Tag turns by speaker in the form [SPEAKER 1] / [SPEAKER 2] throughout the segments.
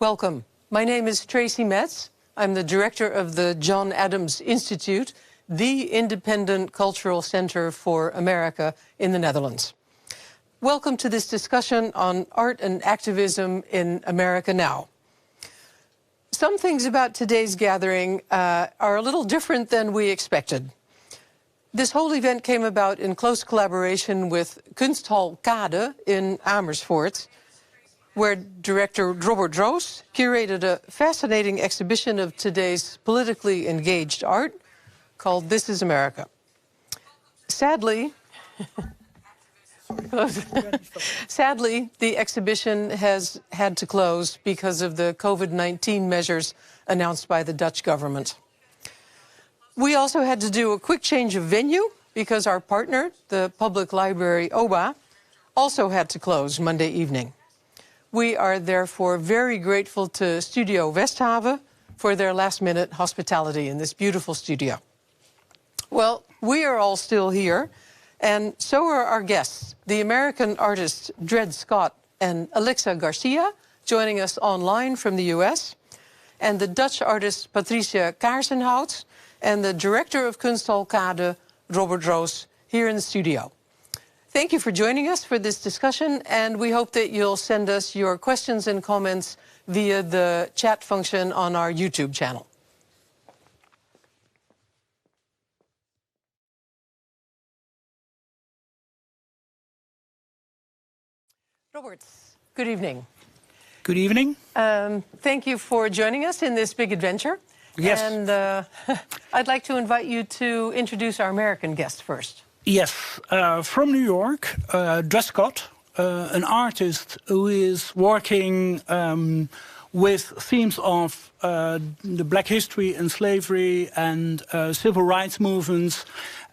[SPEAKER 1] Welcome. My name is Tracy Metz. I'm the director of the John Adams Institute, the independent cultural center for America in the Netherlands. Welcome to this discussion on art and activism in America now. Some things about today's gathering are a little different than we expected. This whole event came about in close collaboration with Kunsthal KADE in Amersfoort, where director Robert Roos curated a fascinating exhibition of today's politically engaged art called This is America. Sadly, sadly, the exhibition has had to close because of the COVID-19 measures announced by the Dutch government. We also had to do a quick change of venue because our partner, the public library OBA, also had to close Monday evening. We are therefore very grateful to Studio Westhaven for their last-minute hospitality in this beautiful studio. Well, we are all still here, and so are our guests, the American artists Scott and Alixa Garcia, joining us online from the US, and the Dutch artist Patricia Kaersenhout, and the director of Kunsthal KADE, Robert Roos, here in the studio. Thank you for joining us for this discussion, and we hope that you'll send us your questions and comments via the chat function on our YouTube channel. Robert, good evening.
[SPEAKER 2] Good evening.
[SPEAKER 1] Thank you for joining us in this big adventure.
[SPEAKER 2] Yes.
[SPEAKER 1] And I'd like to invite you to introduce our American guest first.
[SPEAKER 2] Yes, from New York, Scott, an artist who is working with themes of the Black history and slavery and civil rights movements.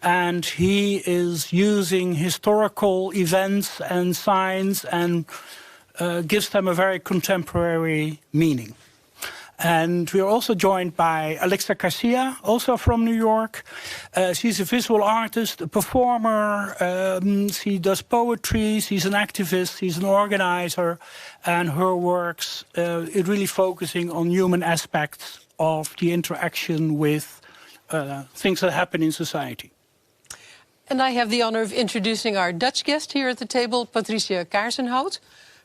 [SPEAKER 2] And he is using historical events and signs and gives them a very contemporary meaning. And we are also joined by Alixa Garcia, also from New York. She's a visual artist, a performer. She does poetry. She's an activist. She's an organizer. And her works is really focusing on human aspects of the interaction with things that happen in society.
[SPEAKER 1] And I have the honor of introducing our Dutch guest here at the table, Patricia Kaersenhout.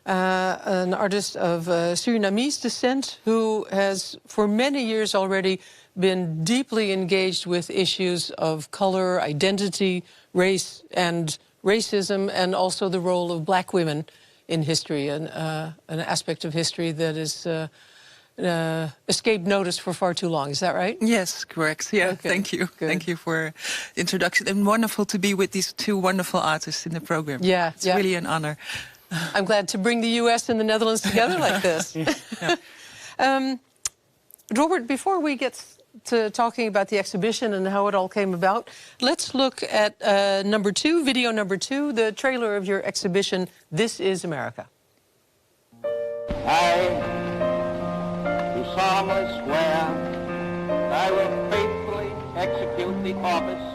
[SPEAKER 1] An artist of Surinamese descent who has for many years already been deeply engaged with issues of color, identity, race and racism, and also the role of Black women in history, an aspect of history that is escaped notice for far too long. Is that right?
[SPEAKER 3] Yes, correct. Yeah, okay. Thank you. Good. Thank you for the introduction. And wonderful to be with these two wonderful artists in the program.
[SPEAKER 1] Yeah,
[SPEAKER 3] it's really an honor.
[SPEAKER 1] I'm glad to bring the US and the Netherlands together like this. Yeah. Robert, before we get to talking about the exhibition and how it all came about, let's look at video number two, the trailer of your exhibition, This is America.
[SPEAKER 4] I do solemnly swear that I will faithfully execute the office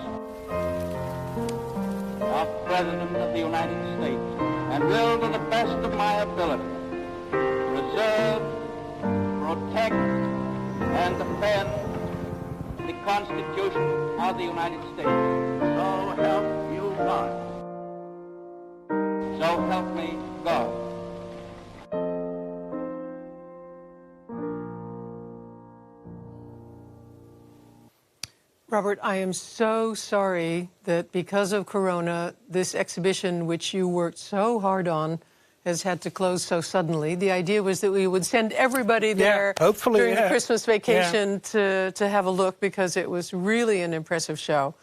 [SPEAKER 4] of President of the United States, and will, to the best of my ability, preserve, protect, and defend the Constitution of the United States. So help you God. So help me God.
[SPEAKER 1] Robert, I am so sorry that because of Corona, this exhibition, which you worked so hard on, has had to close so suddenly. The idea was that we would send everybody there during the Christmas vacation to have a look, because it was really an impressive show.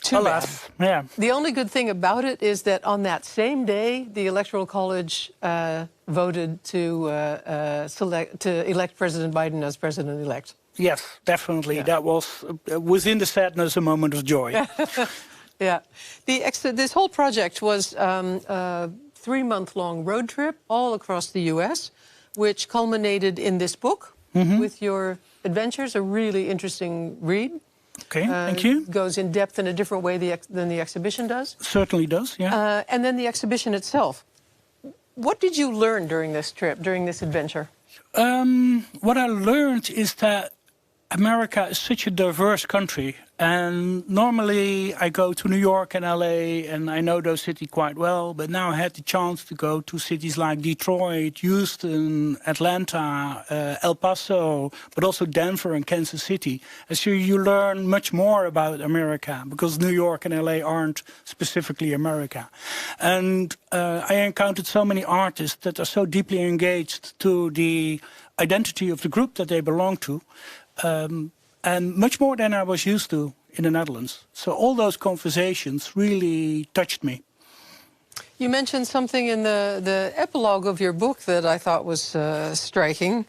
[SPEAKER 1] Too bad.
[SPEAKER 2] Yeah.
[SPEAKER 1] The only good thing about it is that on that same day, the Electoral College voted to elect President Biden as president-elect.
[SPEAKER 2] Yes, definitely. Yeah. That was, within the sadness, a moment of joy.
[SPEAKER 1] Yeah. This whole project was a 3-month-long road trip all across the U.S., which culminated in this book with your adventures, a really interesting read.
[SPEAKER 2] Okay, thank you.
[SPEAKER 1] Goes in depth in a different way than the exhibition does.
[SPEAKER 2] Certainly does, yeah.
[SPEAKER 1] And then the exhibition itself. What did you learn during this trip, during this adventure?
[SPEAKER 2] What I learned is that America is such a diverse country, and normally I go to New York and LA and I know those cities quite well, but now I had the chance to go to cities like Detroit, Houston, Atlanta, El Paso, but also Denver and Kansas City. And so you learn much more about America, because New York and LA aren't specifically America. And I encountered so many artists that are so deeply engaged to the identity of the group that they belong to. And much more than I was used to in the Netherlands. So all those conversations really touched me.
[SPEAKER 1] You mentioned something in the epilogue of your book that I thought was striking.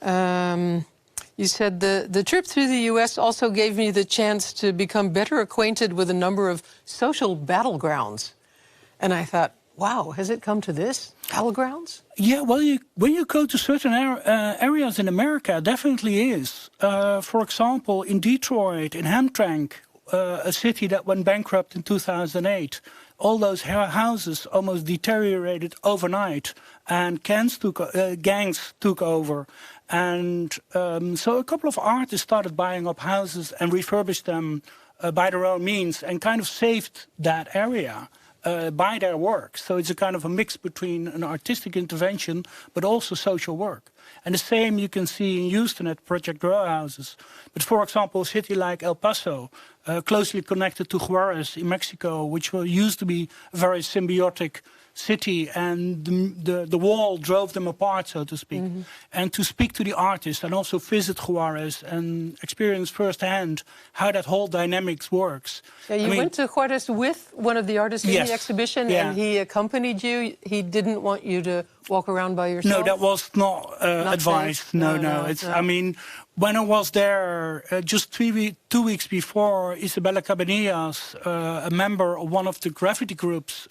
[SPEAKER 1] You said, the trip through the U.S. also gave me the chance to become better acquainted with a number of social battlegrounds. And I thought, wow, has it come to this? Battlegrounds?
[SPEAKER 2] Yeah, well, when you go to certain areas in America, definitely is. For example, in Detroit, in Hamtramck, a city that went bankrupt in 2008, all those houses almost deteriorated overnight, and gangs took over. And so a couple of artists started buying up houses and refurbished them by their own means and kind of saved that area. By their work. So it's a kind of a mix between an artistic intervention, but also social work. And the same you can see in Houston at Project Grow Houses. But for example, a city like El Paso, closely connected to Juarez in Mexico, which used to be a very symbiotic city, and the wall drove them apart, so to speak. Mm-hmm. And to speak to the artists and also visit Juarez and experience firsthand how that whole dynamics works.
[SPEAKER 1] Yeah, you went to Juarez with one of the artists in the exhibition, and he accompanied you. He didn't want you to walk around by yourself?
[SPEAKER 2] No, that was not advised. No. I mean, when I was there just 2 weeks before, Isabella Cabanillas, a member of one of the graffiti groups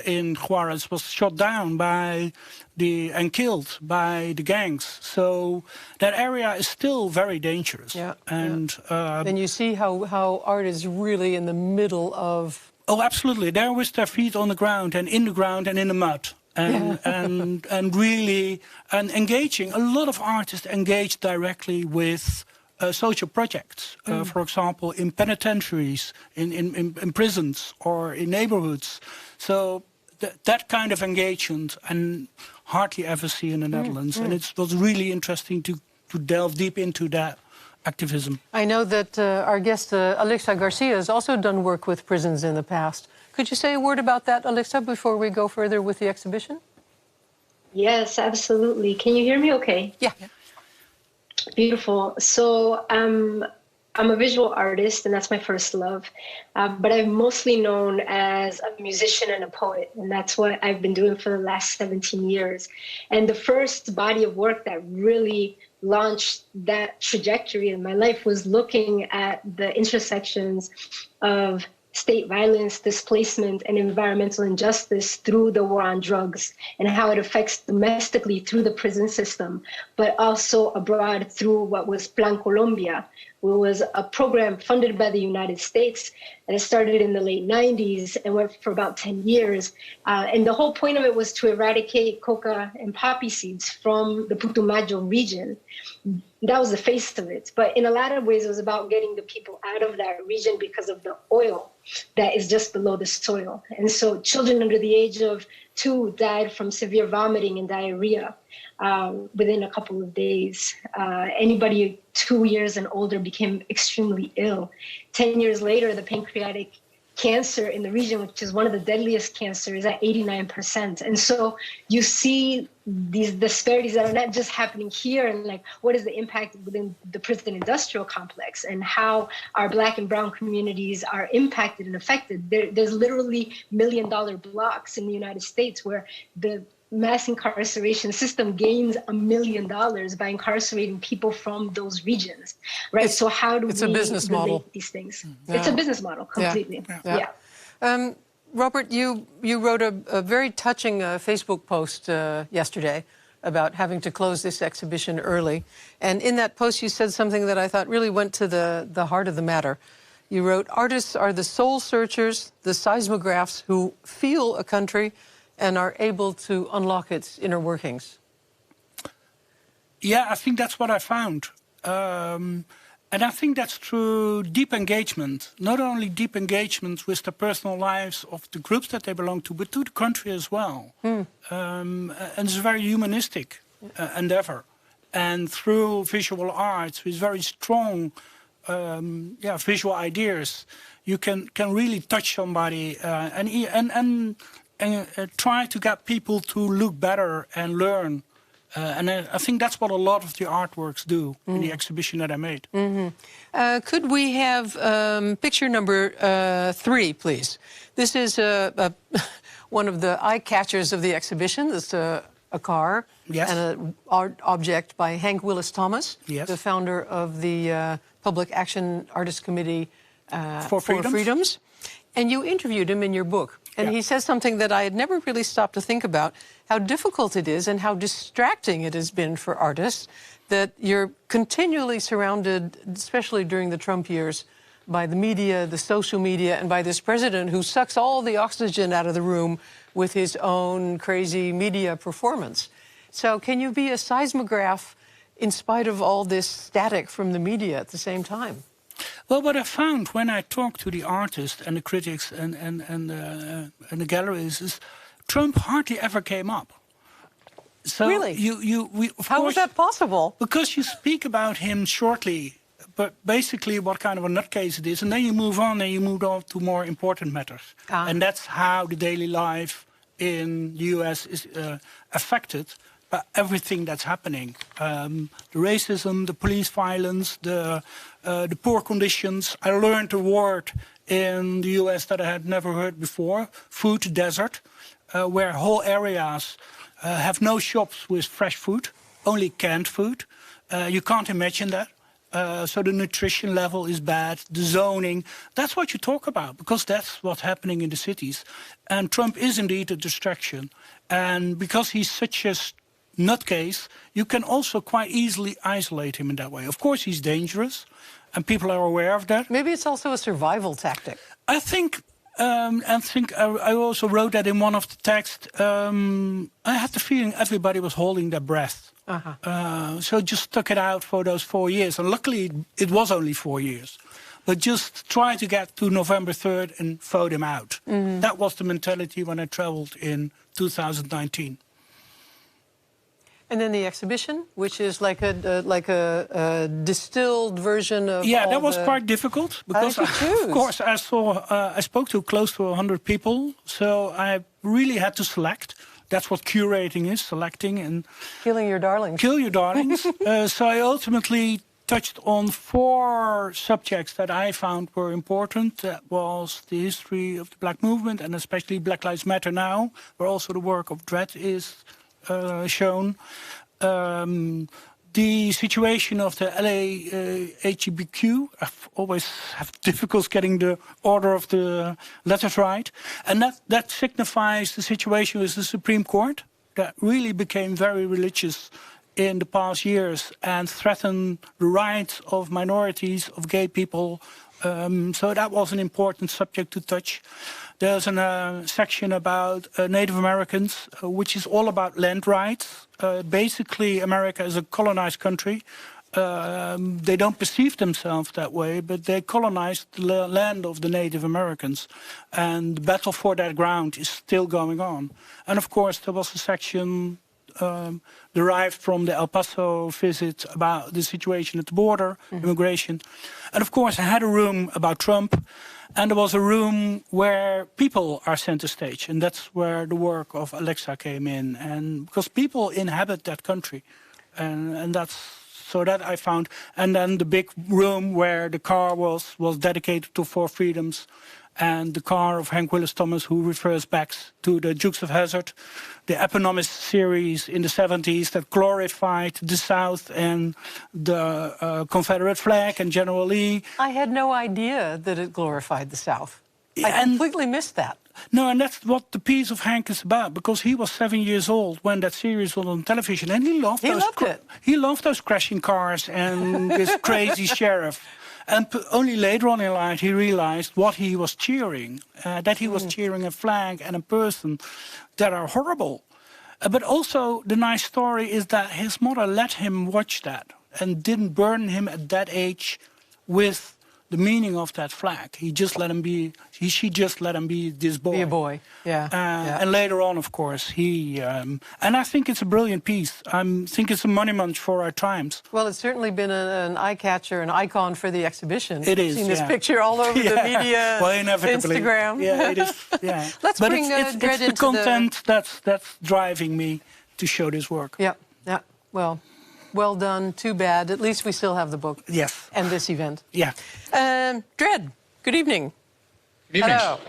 [SPEAKER 2] in Juarez, was shot down and killed by the gangs. So that area is still very dangerous.
[SPEAKER 1] Yeah,
[SPEAKER 2] and
[SPEAKER 1] then you see how art is really in the middle of...
[SPEAKER 2] Oh, absolutely. They're with their feet on the ground and in the mud. And really engaging. A lot of artists engage directly with social projects. For example, in penitentiaries, in prisons, or in neighborhoods. So that kind of engagement I hardly ever see in the Netherlands. And it was really interesting to delve deep into that activism.
[SPEAKER 1] I know that our guest, Alixa Garcia, has also done work with prisons in the past. Could you say a word about that, Alixa, before we go further with the exhibition?
[SPEAKER 5] Yes, absolutely. Can you hear me okay?
[SPEAKER 1] Yeah.
[SPEAKER 5] Beautiful. So I'm a visual artist, and that's my first love. But I'm mostly known as a musician and a poet, and that's what I've been doing for the last 17 years. And the first body of work that really launched that trajectory in my life was looking at the intersections of state violence, displacement, and environmental injustice through the war on drugs, and how it affects domestically through the prison system, but also abroad through what was Plan Colombia, which was a program funded by the United States, and it started in the late 90s and went for about 10 years. And the whole point of it was to eradicate coca and poppy seeds from the Putumayo region. That was the face of it. But in a lot of ways, it was about getting the people out of that region because of the oil that is just below the soil. And so children under the age of 2 died from severe vomiting and diarrhea within a couple of days. Anybody 2 years and older became extremely ill. 10 years later, the pancreatic cancer in the region, which is one of the deadliest cancers, is at 89%. And so you see these disparities that are not just happening here, and like, what is the impact within the prison industrial complex, and how our Black and brown communities are impacted and affected. There's literally $1 million blocks in the United States where the mass incarceration system gains $1 million by incarcerating people from those regions, right? So how do we relate these things? Yeah. It's a business model, completely. Yeah.
[SPEAKER 1] Robert, you wrote a very touching Facebook post yesterday about having to close this exhibition early. And in that post, you said something that I thought really went to the heart of the matter. You wrote, "Artists are the soul searchers, the seismographs who feel a country and are able to unlock its inner workings?
[SPEAKER 2] Yeah, I think that's what I found. And I think that's through deep engagement, not only deep engagement with the personal lives of the groups that they belong to, but to the country as well. And it's a very humanistic endeavor. And through visual arts, with very strong visual ideas, you can really touch somebody and try to get people to look better and learn. And I think that's what a lot of the artworks do in the exhibition that I made.
[SPEAKER 1] Could we have picture number 3, please? This is one of the eye catchers of the exhibition. This a car and an art object by Hank Willis Thomas, the founder of the Public Action Artists Committee for Freedoms. And you interviewed him in your book. And he says something that I had never really stopped to think about, how difficult it is and how distracting it has been for artists, that you're continually surrounded, especially during the Trump years, by the media, the social media, and by this president who sucks all the oxygen out of the room with his own crazy media performance. So can you be a seismograph in spite of all this static from the media at the same time?
[SPEAKER 2] Well, what I found when I talked to the artists and the critics and the galleries is Trump hardly ever came up. So
[SPEAKER 1] really? How was that possible?
[SPEAKER 2] Because you speak about him shortly, but basically what kind of a nutcase it is, and then you move on and you move on to more important matters. And that's how the daily life in the US is affected by everything that's happening. The racism, the police violence, the poor conditions. I learned a word in the US that I had never heard before, food desert, where whole areas have no shops with fresh food, only canned food. You can't imagine that. So the nutrition level is bad, the zoning. That's what you talk about, because that's what's happening in the cities. And Trump is indeed a distraction. And because he's such a nutcase, you can also quite easily isolate him in that way. Of course, he's dangerous, and people are aware of that.
[SPEAKER 1] Maybe it's also a survival tactic.
[SPEAKER 2] I think I also wrote that in one of the texts. I had the feeling everybody was holding their breath. So just stuck it out for those 4 years. And luckily, it was only 4 years. But just try to get to November 3rd and vote him out. That was the mentality when I traveled in 2019.
[SPEAKER 1] And then the exhibition, which is like a distilled version of.
[SPEAKER 2] Yeah, that was quite difficult because, of course, I spoke to close to 100 people, so I really had to select. That's what curating is: selecting and
[SPEAKER 1] killing your darlings.
[SPEAKER 2] Kill your darlings. So I ultimately touched on 4 subjects that I found were important. That was the history of the Black movement, and especially Black Lives Matter now, where also the work of Dread is shown. The situation of the LA LGBTQ. I always have difficulties getting the order of the letters right. And that signifies the situation with the Supreme Court that really became very religious in the past years and threatened the rights of minorities, of gay people. So that was an important subject to touch. There's a section about Native Americans, which is all about land rights. Basically, America is a colonized country. They don't perceive themselves that way, but they colonized the land of the Native Americans. And the battle for that ground is still going on. And of course, there was a section derived from the El Paso visit about the situation at the border, immigration. And of course, I had a room about Trump, and there was a room where people are center stage, and that's where the work of Alixa came in, and because people inhabit that country, and that's so that I found. And then the big room where the car was dedicated to 4 freedoms. And the car of Hank Willis Thomas, who refers back to the Dukes of Hazzard, the eponymous series in the 70s that glorified the South and the Confederate flag and General Lee.
[SPEAKER 1] I had no idea that it glorified the South. I completely missed that.
[SPEAKER 2] No, and that's what the piece of Hank is about, because he was 7 years old when that series was on television, and he loved
[SPEAKER 1] it.
[SPEAKER 2] He loved those crashing cars and this crazy sheriff. And only later on in life he realized what he was cheering, that he was cheering a flag and a person that are horrible. But also the nice story is that his mother let him watch that and didn't burden him at that age with the meaning of that flag. He just let him be. She just let him be this boy.
[SPEAKER 1] Be a boy, yeah.
[SPEAKER 2] And later on, of course, he. And I think it's a brilliant piece. I think it's a monument for our times.
[SPEAKER 1] Well, it's certainly been an eye catcher, an icon for the exhibition.
[SPEAKER 2] It is.
[SPEAKER 1] I've seen this picture all over the media,
[SPEAKER 2] well, inevitably.
[SPEAKER 1] Instagram.
[SPEAKER 2] Yeah, it is. Yeah.
[SPEAKER 1] Let's
[SPEAKER 2] but
[SPEAKER 1] bring
[SPEAKER 2] it's
[SPEAKER 1] Dred
[SPEAKER 2] the
[SPEAKER 1] into
[SPEAKER 2] content that's driving me to show this work.
[SPEAKER 1] Yeah. Yeah. Well done. Too bad. At least we still have the book.
[SPEAKER 2] Yes.
[SPEAKER 1] And this event.
[SPEAKER 2] Yeah.
[SPEAKER 1] Dred, good evening.
[SPEAKER 6] Good evening.
[SPEAKER 1] Hello.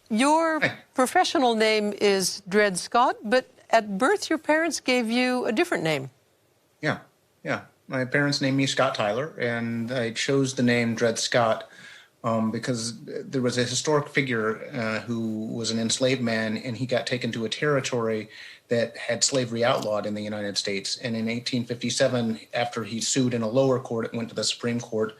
[SPEAKER 1] Your professional name is Dred Scott, but at birth your parents gave you a different name.
[SPEAKER 6] Yeah. My parents named me Scott Tyler, and I chose the name Dred Scott because there was a historic figure who was an enslaved man, and he got taken to a territory that had slavery outlawed in the United States. And in 1857, after he sued in a lower court, it went to the Supreme Court.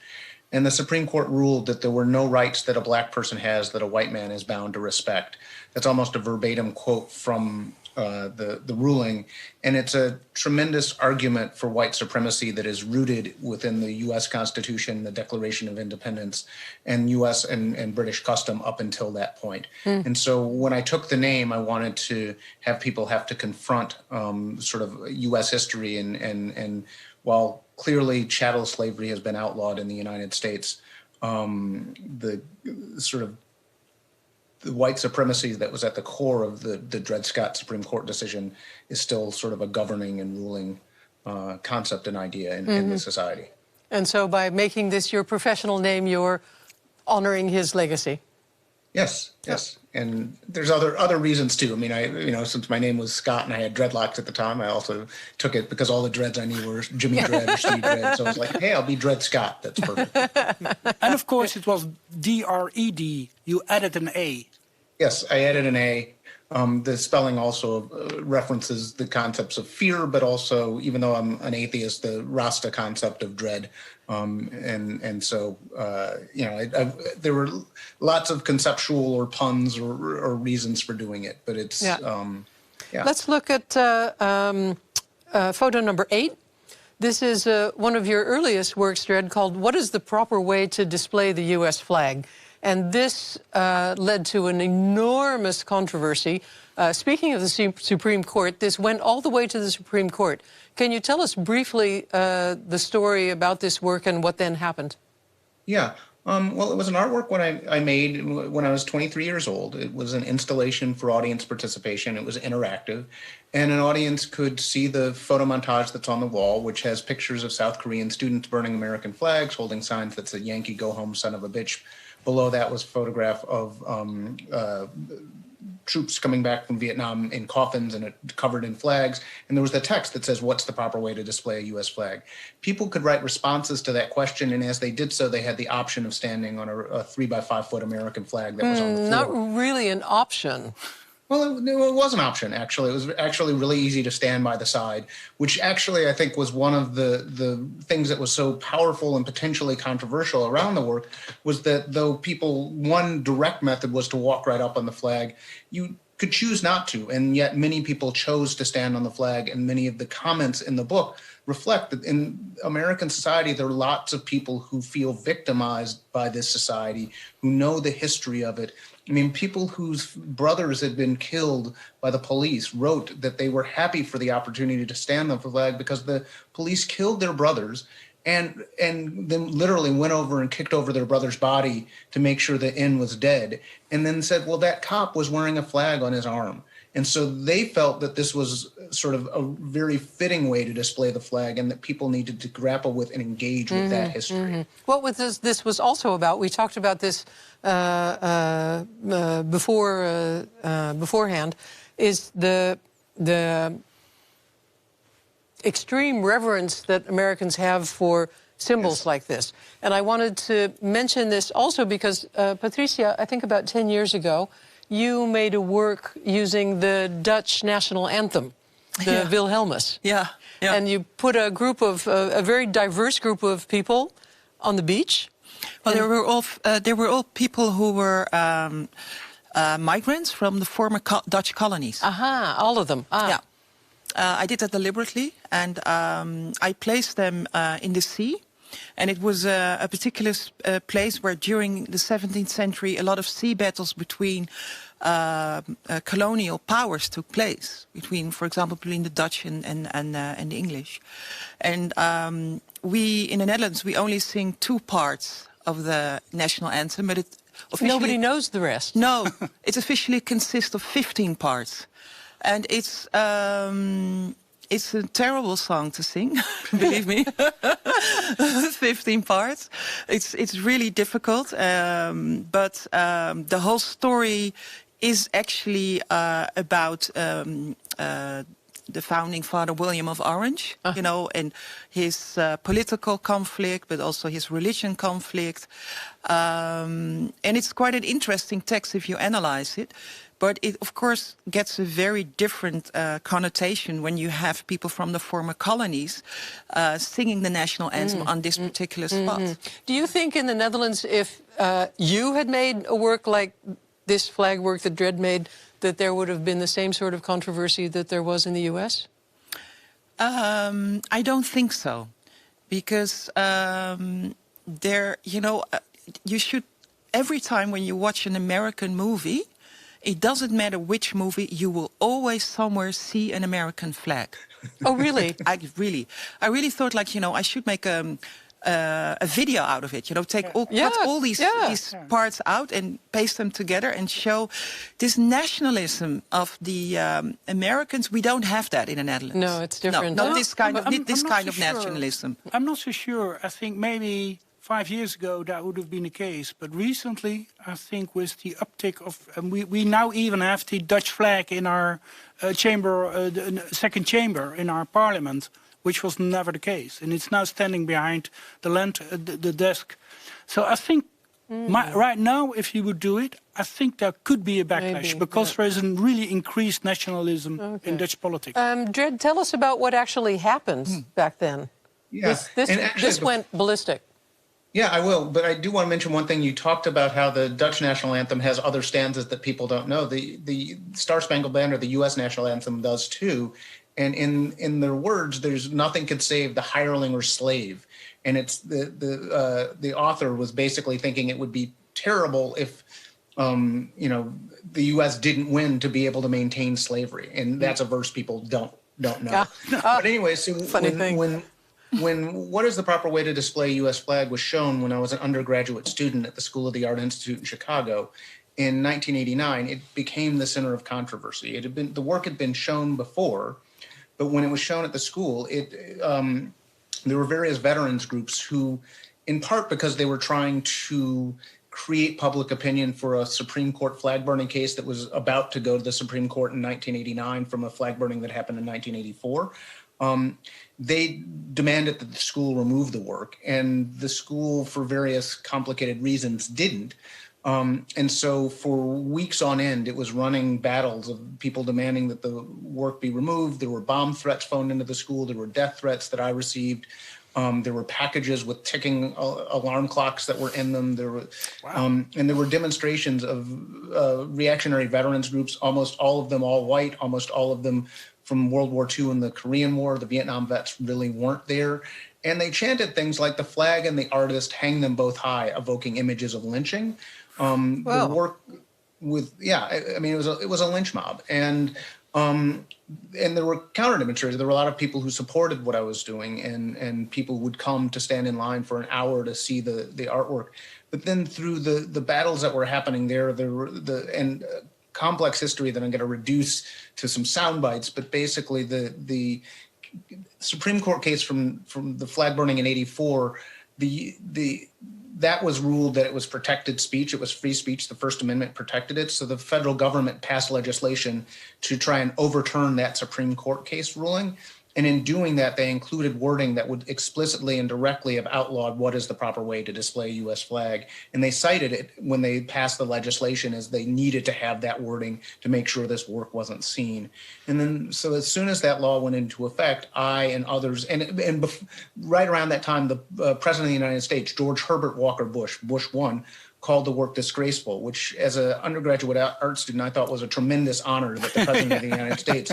[SPEAKER 6] And the Supreme Court ruled that there were no rights that a black person has that a white man is bound to respect. That's almost a verbatim quote from the ruling. And it's a tremendous argument for white supremacy that is rooted within the U.S. Constitution, the Declaration of Independence, and U.S. and British custom up until that point. And so when I took the name, I wanted to have people have to confront sort of U.S. history. And while clearly chattel slavery has been outlawed in the United States, the sort of the white supremacy that was at the core of the Dred Scott Supreme Court decision is still sort of a governing and ruling concept and idea in the society.
[SPEAKER 1] And so by making this your professional name, you're honoring his legacy.
[SPEAKER 6] Yes. And there's other reasons too. I mean, since my name was Scott and I had dreadlocks at the time, I also took it because all the Dreds I knew were Jimmy Dred or Steve Dred. So I was like, hey, I'll be Dred Scott. That's perfect.
[SPEAKER 2] And of course, it was D-R-E-D. You added an A.
[SPEAKER 6] Yes, I added an A. The spelling also references the concepts of fear, but also, even though I'm an atheist, the Rasta concept of dread. And so, there were lots of conceptual or puns or reasons for doing it, but it's,
[SPEAKER 1] Let's look at photo number 8. This is one of your earliest works, Dred, called What is the Proper Way to Display the U.S. Flag? And this led to an enormous controversy. Speaking of the Supreme Court, this went all the way to the Supreme Court. Can you tell us briefly the story about this work and what then happened?
[SPEAKER 6] Yeah. Well, it was an artwork I made when I was 23 years old. It was an installation for audience participation. It was interactive. And an audience could see the photo montage that's on the wall, which has pictures of South Korean students burning American flags, holding signs that said, "Yankee, go home, son of a bitch." Below that was a photograph of troops coming back from Vietnam in coffins and covered in flags. And there was the text that says, what's the proper way to display a U.S. flag? People could write responses to that question. And as they did so, they had the option of standing on a 3x5 foot American flag that was on the floor.
[SPEAKER 1] Not really an option.
[SPEAKER 6] Well, it was an option, actually. It was actually really easy to stand by the side, which actually I think was one of the things that was so powerful and potentially controversial around the work, was that though one direct method was to walk right up on the flag, you could choose not to, and yet many people chose to stand on the flag, and many of the comments in the book reflect that in American society, there are lots of people who feel victimized by this society, who know the history of it. I mean, people whose brothers had been killed by the police wrote that they were happy for the opportunity to stand on the flag because the police killed their brothers and then literally went over and kicked over their brother's body to make sure the end was dead, and then said, well, that cop was wearing a flag on his arm. And so they felt that this was sort of a very fitting way to display the flag, and that people needed to grapple with and engage with that history.
[SPEAKER 1] What this was also about, we talked about this beforehand, is the extreme reverence that Americans have for symbols like this. And I wanted to mention this also because, Patricia, I think about 10 years ago, you made a work using the Dutch national anthem, the Wilhelmus.
[SPEAKER 3] Yeah.
[SPEAKER 1] And you put a group of, a very diverse group of people on the beach?
[SPEAKER 3] Well, they were all people who were migrants from the former Dutch colonies.
[SPEAKER 1] Aha, all of them. Ah.
[SPEAKER 3] Yeah. I did that deliberately, and I placed them in the sea. And it was a particular place where during the 17th century a lot of sea battles between colonial powers took place, between, for example, between the Dutch and the English. And we, in the Netherlands, we only sing 2 parts of the national anthem, but it officially...
[SPEAKER 1] Nobody knows the rest.
[SPEAKER 3] No, it officially consists of 15 parts. And it's a terrible song to sing, believe me. 15 parts. It's really difficult. But the whole story is actually about the founding father, William of Orange, you know, and his political conflict, but also his religion conflict. And it's quite an interesting text if you analyze it. But it, of course, gets a very different connotation when you have people from the former colonies singing the national anthem on this particular spot.
[SPEAKER 1] Do you think in the Netherlands, if you had made a work like this flag work that Dred made, that there would have been the same sort of controversy that there was in the U.S.?
[SPEAKER 3] I don't think so. Because there, you know, you should, every time when you watch an American movie, it doesn't matter which movie, you will always somewhere see an American flag.
[SPEAKER 1] Oh, really?
[SPEAKER 3] I really thought, like, you know, I should make a video out of it. You know, cut all these parts out and paste them together and show this nationalism of the Americans. We don't have that in the Netherlands.
[SPEAKER 1] No, it's different.
[SPEAKER 3] No, this kind of
[SPEAKER 2] sure.
[SPEAKER 3] nationalism.
[SPEAKER 2] I'm not so sure. I think maybe 5 years ago that would have been the case, but recently I think with the uptick of we now even have the Dutch flag in our chamber, the second chamber in our parliament, which was never the case, and it's now standing behind the desk. So I think right now, if you would do it, I think there could be a backlash because there is a really increased nationalism in Dutch politics.
[SPEAKER 1] Dred, tell us about what actually happened back then.
[SPEAKER 6] Yeah.
[SPEAKER 1] This went ballistic.
[SPEAKER 6] Yeah, I will. But I do want to mention one thing. You talked about how the Dutch national anthem has other stanzas that people don't know. The Star Spangled Banner, the U.S. national anthem, does too. And in their words, there's nothing could save the hireling or slave. And it's the author was basically thinking it would be terrible if the U.S. didn't win to be able to maintain slavery. And that's a verse people don't know. But anyway, so when what is the proper way to display U.S. flag was shown when I was an undergraduate student at the School of the Art Institute in Chicago in 1989, it became the center of controversy. The work had been shown before, but when it was shown at the school, there were various veterans groups who, in part because they were trying to create public opinion for a Supreme Court flag burning case that was about to go to the Supreme Court in 1989 from a flag burning that happened in 1984. They demanded that the school remove the work, and the school, for various complicated reasons, didn't. And so for weeks on end, it was running battles of people demanding that the work be removed. There were bomb threats phoned into the school. There were death threats that I received. There were packages with ticking alarm clocks that were in them. There were, and there were demonstrations of reactionary veterans groups, almost all of them all white, almost all of them from World War II and the Korean War. The Vietnam vets really weren't there. And they chanted things like the flag and the artist, hang them both high, evoking images of lynching. The work with, it was a lynch mob. And there were counter demonstrators. There were a lot of people who supported what I was doing, and people would come to stand in line for an hour to see the artwork. But then through the battles that were happening there were complex history that I'm going to reduce to some sound bites, but basically the Supreme Court case from the flag burning in '84, that was ruled that it was protected speech. It was free speech. The First Amendment protected it. So the federal government passed legislation to try and overturn that Supreme Court case ruling. And in doing that, they included wording that would explicitly and directly have outlawed what is the proper way to display a U.S. flag. And they cited it when they passed the legislation as they needed to have that wording to make sure this work wasn't seen. And then, so as soon as that law went into effect, I and others, right around that time, the President of the United States, George Herbert Walker Bush, Bush 1, called the work disgraceful, which as an undergraduate art student, I thought was a tremendous honor that the President of the United States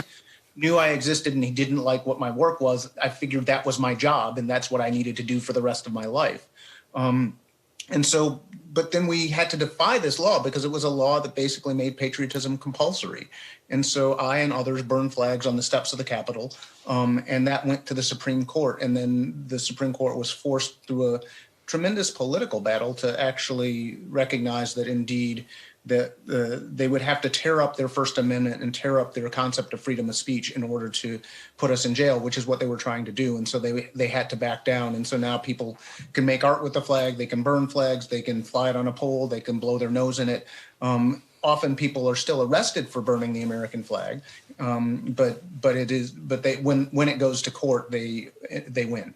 [SPEAKER 6] knew I existed and he didn't like what my work was. I figured that was my job and that's what I needed to do for the rest of my life. But then we had to defy this law because it was a law that basically made patriotism compulsory. And so I and others burned flags on the steps of the Capitol, and that went to the Supreme Court. And then the Supreme Court was forced through a tremendous political battle to actually recognize that indeed that they would have to tear up their First Amendment and tear up their concept of freedom of speech in order to put us in jail, which is what they were trying to do. And so they had to back down. And so now people can make art with the flag, they can burn flags, they can fly it on a pole, they can blow their nose in it. Often people are still arrested for burning the American flag, but when it goes to court, they win.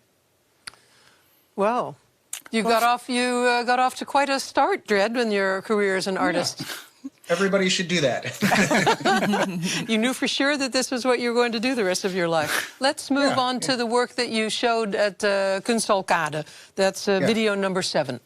[SPEAKER 1] Well. You got off to quite a start, Dred, in your career as an artist.
[SPEAKER 6] Yeah. Everybody should do that.
[SPEAKER 1] You knew for sure that this was what you were going to do the rest of your life. Let's move on to the work that you showed at Kunsthal KAdE. That's video number 7.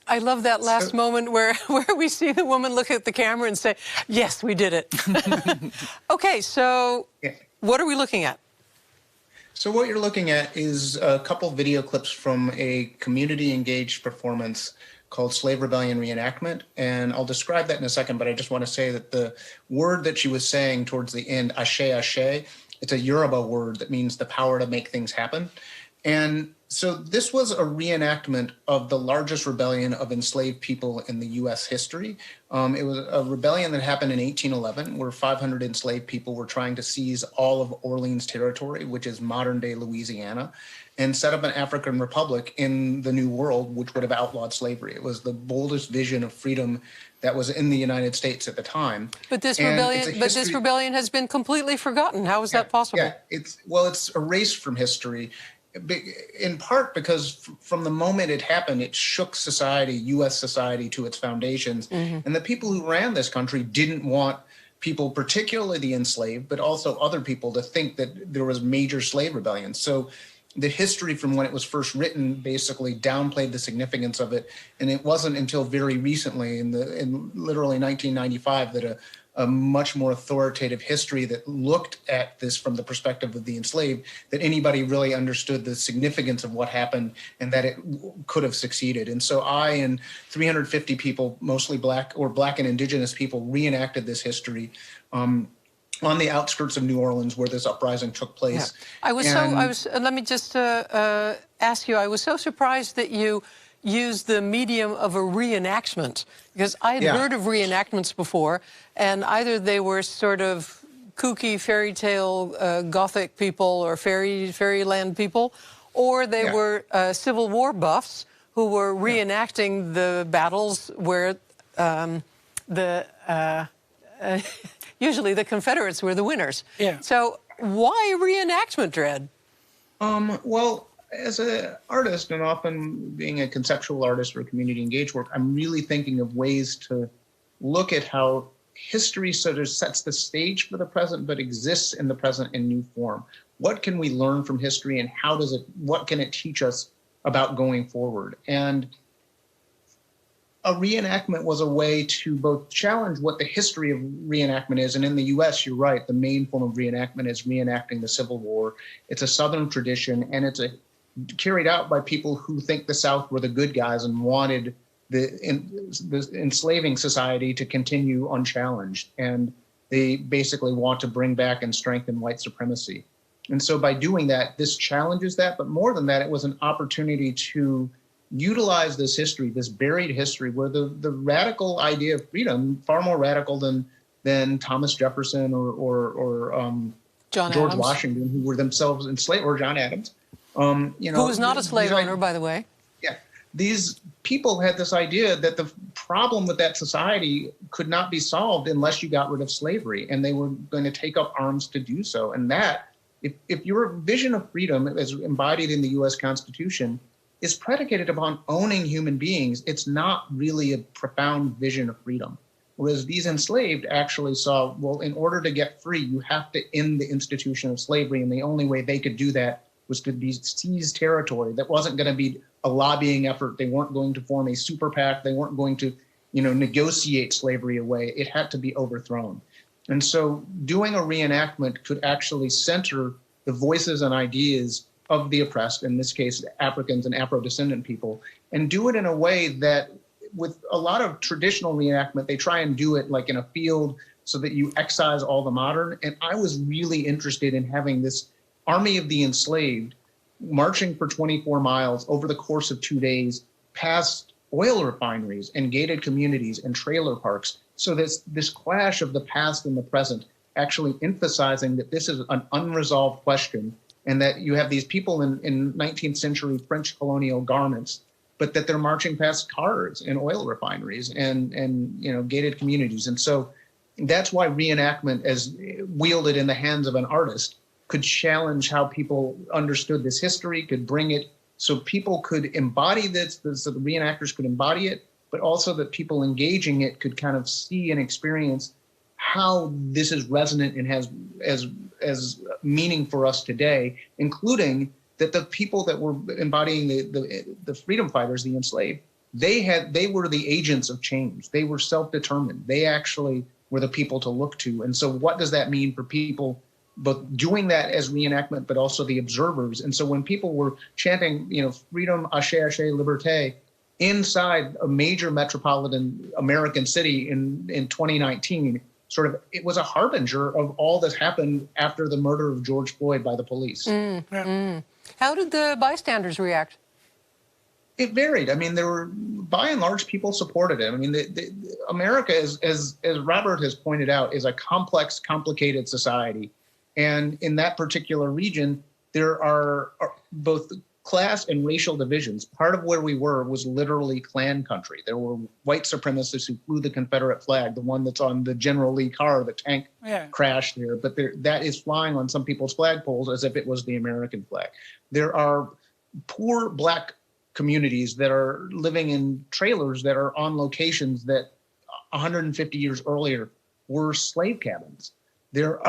[SPEAKER 1] I love that last moment where we see the woman look at the camera and say, yes, we did it. Okay, so what are we looking at?
[SPEAKER 6] So what you're looking at is a couple video clips from a community-engaged performance called Slave Rebellion Reenactment. And I'll describe that in a second, but I just want to say that the word that she was saying towards the end, ashe, ashe, it's a Yoruba word that means the power to make things happen. And so this was a reenactment of the largest rebellion of enslaved people in the U.S. history. It was a rebellion that happened in 1811, where 500 enslaved people were trying to seize all of Orleans Territory, which is modern-day Louisiana, and set up an African republic in the New World, which would have outlawed slavery. It was the boldest vision of freedom that was in the United States at the time.
[SPEAKER 1] But this rebellion has been completely forgotten. How is that possible?
[SPEAKER 6] Yeah, it's erased from history. In part because from the moment it happened, it shook society, U.S. society, to its foundations. And the people who ran this country didn't want people, particularly the enslaved, but also other people, to think that there was major slave rebellions. So the history from when it was first written basically downplayed the significance of it. And it wasn't until very recently, in literally 1995, that a much more authoritative history that looked at this from the perspective of the enslaved, that anybody really understood the significance of what happened and that it could have succeeded. And so I and 350 people, mostly Black and Indigenous people, reenacted this history on the outskirts of New Orleans where this uprising took place.
[SPEAKER 1] Yeah. Let me just ask you, I was so surprised that you used the medium of a reenactment, because I had heard of reenactments before, and either they were sort of kooky fairy tale Gothic people or fairyland people, or they were Civil War buffs who were reenacting the battles where usually the Confederates were the winners. Yeah. So why reenactment, Dred?
[SPEAKER 6] Well, as an artist, and often being a conceptual artist or community engaged work, I'm really thinking of ways to look at how history sort of sets the stage for the present, but exists in the present in new form. What can we learn from history, and what can it teach us about going forward? And a reenactment was a way to both challenge what the history of reenactment is. And in the US, you're right, the main form of reenactment is reenacting the Civil War. It's a Southern tradition, and it's carried out by people who think the South were the good guys and wanted the enslaving society to continue unchallenged. And they basically want to bring back and strengthen white supremacy. And so by doing that, this challenges that. But more than that, it was an opportunity to utilize this history, this buried history, where the radical idea of freedom, far more radical than Thomas Jefferson or George Washington, who were themselves enslaved, or John Adams. Who
[SPEAKER 1] was not a slave owner, by the way.
[SPEAKER 6] Yeah. These people had this idea that the problem with that society could not be solved unless you got rid of slavery, and they were going to take up arms to do so. And that, if your vision of freedom as embodied in the U.S. Constitution is predicated upon owning human beings, it's not really a profound vision of freedom. Whereas these enslaved actually saw, well, in order to get free, you have to end the institution of slavery. And the only way they could do that was to seize territory. That wasn't going to be a lobbying effort. They weren't going to form a super PAC. They weren't going to, negotiate slavery away. It had to be overthrown. And so doing a reenactment could actually center the voices and ideas of the oppressed, in this case, Africans and Afro-descendant people, and do it in a way that, with a lot of traditional reenactment, they try and do it like in a field so that you excise all the modern. And I was really interested in having this army of the enslaved marching for 24 miles over the course of 2 days past oil refineries and gated communities and trailer parks. So this clash of the past and the present, actually emphasizing that this is an unresolved question, and that you have these people in 19th century French colonial garments, but that they're marching past cars and oil refineries and gated communities. And so that's why reenactment, as wielded in the hands of an artist, could challenge how people understood this history, could bring it so people could embody this, so the reenactors could embody it, but also that people engaging it could kind of see and experience how this is resonant and has as meaning for us today, including that the people that were embodying the freedom fighters, the enslaved, they were the agents of change. They were self-determined. They actually were the people to look to. And so what does that mean for people both doing that as reenactment, but also the observers? And so when people were chanting, freedom, ashe, ashe, liberté, inside a major metropolitan American city in 2019, it was a harbinger of all that happened after the murder of George Floyd by the police.
[SPEAKER 1] How did the bystanders react?
[SPEAKER 6] It varied. I mean, there were, by and large, people supported it. I mean, America, as Robert has pointed out, is a complex, complicated society. And in that particular region, there are both class and racial divisions. Part of where we were was literally Klan country. There were white supremacists who flew the Confederate flag, the one that's on the General Lee car, the tank crashed there. But that is flying on some people's flagpoles as if it was the American flag. There are poor Black communities that are living in trailers that are on locations that 150 years earlier were slave cabins. There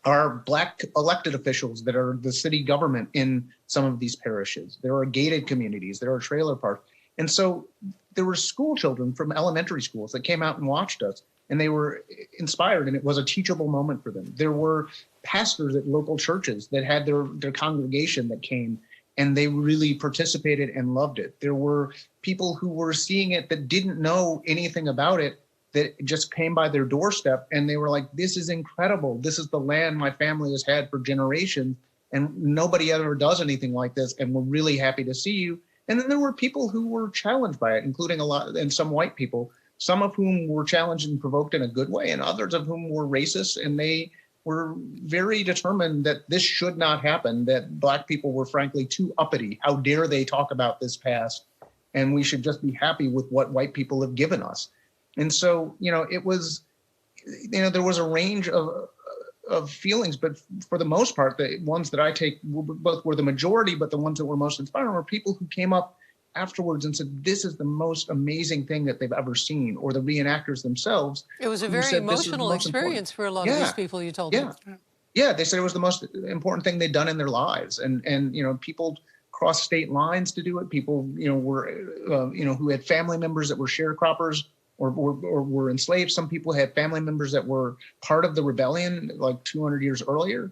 [SPEAKER 6] are Black elected officials that are the city government in some of these parishes. There are gated communities. There are trailer parks. And so there were school children from elementary schools that came out and watched us, and they were inspired, and it was a teachable moment for them. There were pastors at local churches that had their congregation that came, and they really participated and loved it. There were people who were seeing it that didn't know anything about it, that just came by their doorstep, and they were like, this is incredible. This is the land my family has had for generations, and nobody ever does anything like this, and we're really happy to see you. And then there were people who were challenged by it, including and some white people, some of whom were challenged and provoked in a good way, and others of whom were racist, and they were very determined that this should not happen, that Black people were frankly too uppity. How dare they talk about this past? And we should just be happy with what white people have given us. And so, it was, there was a range of feelings, but for the most part, the ones that I take both were the majority, but the ones that were most inspiring were people who came up afterwards and said, this is the most amazing thing that they've ever seen, or the reenactors themselves.
[SPEAKER 1] It was a very emotional experience for a lot of these people, you told me.
[SPEAKER 6] Yeah, they said it was the most important thing they'd done in their lives. And you know, people crossed state lines to do it. People, you know, were, who had family members that were sharecroppers or were enslaved. Some people had family members that were part of the rebellion like 200 years earlier.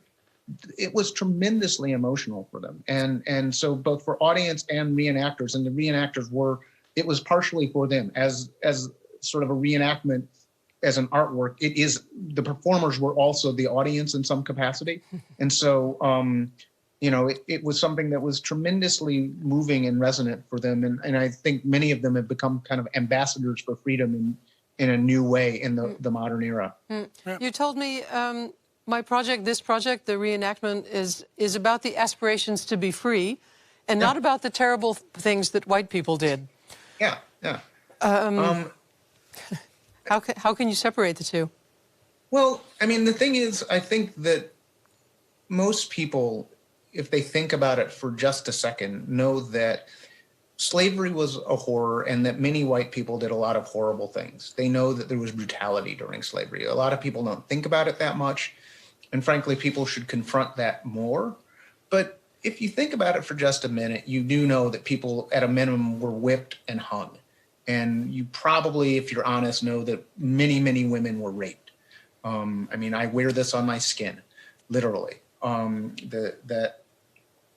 [SPEAKER 6] It was tremendously emotional for them. And so both for audience and reenactors, and the reenactors were, it was partially for them as sort of a reenactment, as an artwork. It is, the performers were also the audience in some capacity. And so, you know, it was something that was tremendously moving and resonant for them. And I think many of them have become kind of ambassadors for freedom in a new way in the modern era.
[SPEAKER 1] You told me this project, the reenactment, is about the aspirations to be free and not about the terrible things that white people did.
[SPEAKER 6] Yeah.
[SPEAKER 1] How can you separate the two?
[SPEAKER 6] Well, I mean, the thing is, I think that most people, if they think about it for just a second, know that slavery was a horror and that many white people did a lot of horrible things. They know that there was brutality during slavery. A lot of people don't think about it that much. And frankly, people should confront that more. But if you think about it for just a minute, you do know that people at a minimum were whipped and hung. And you probably, if you're honest, know that many, many women were raped. I mean, I wear this on my skin, literally. That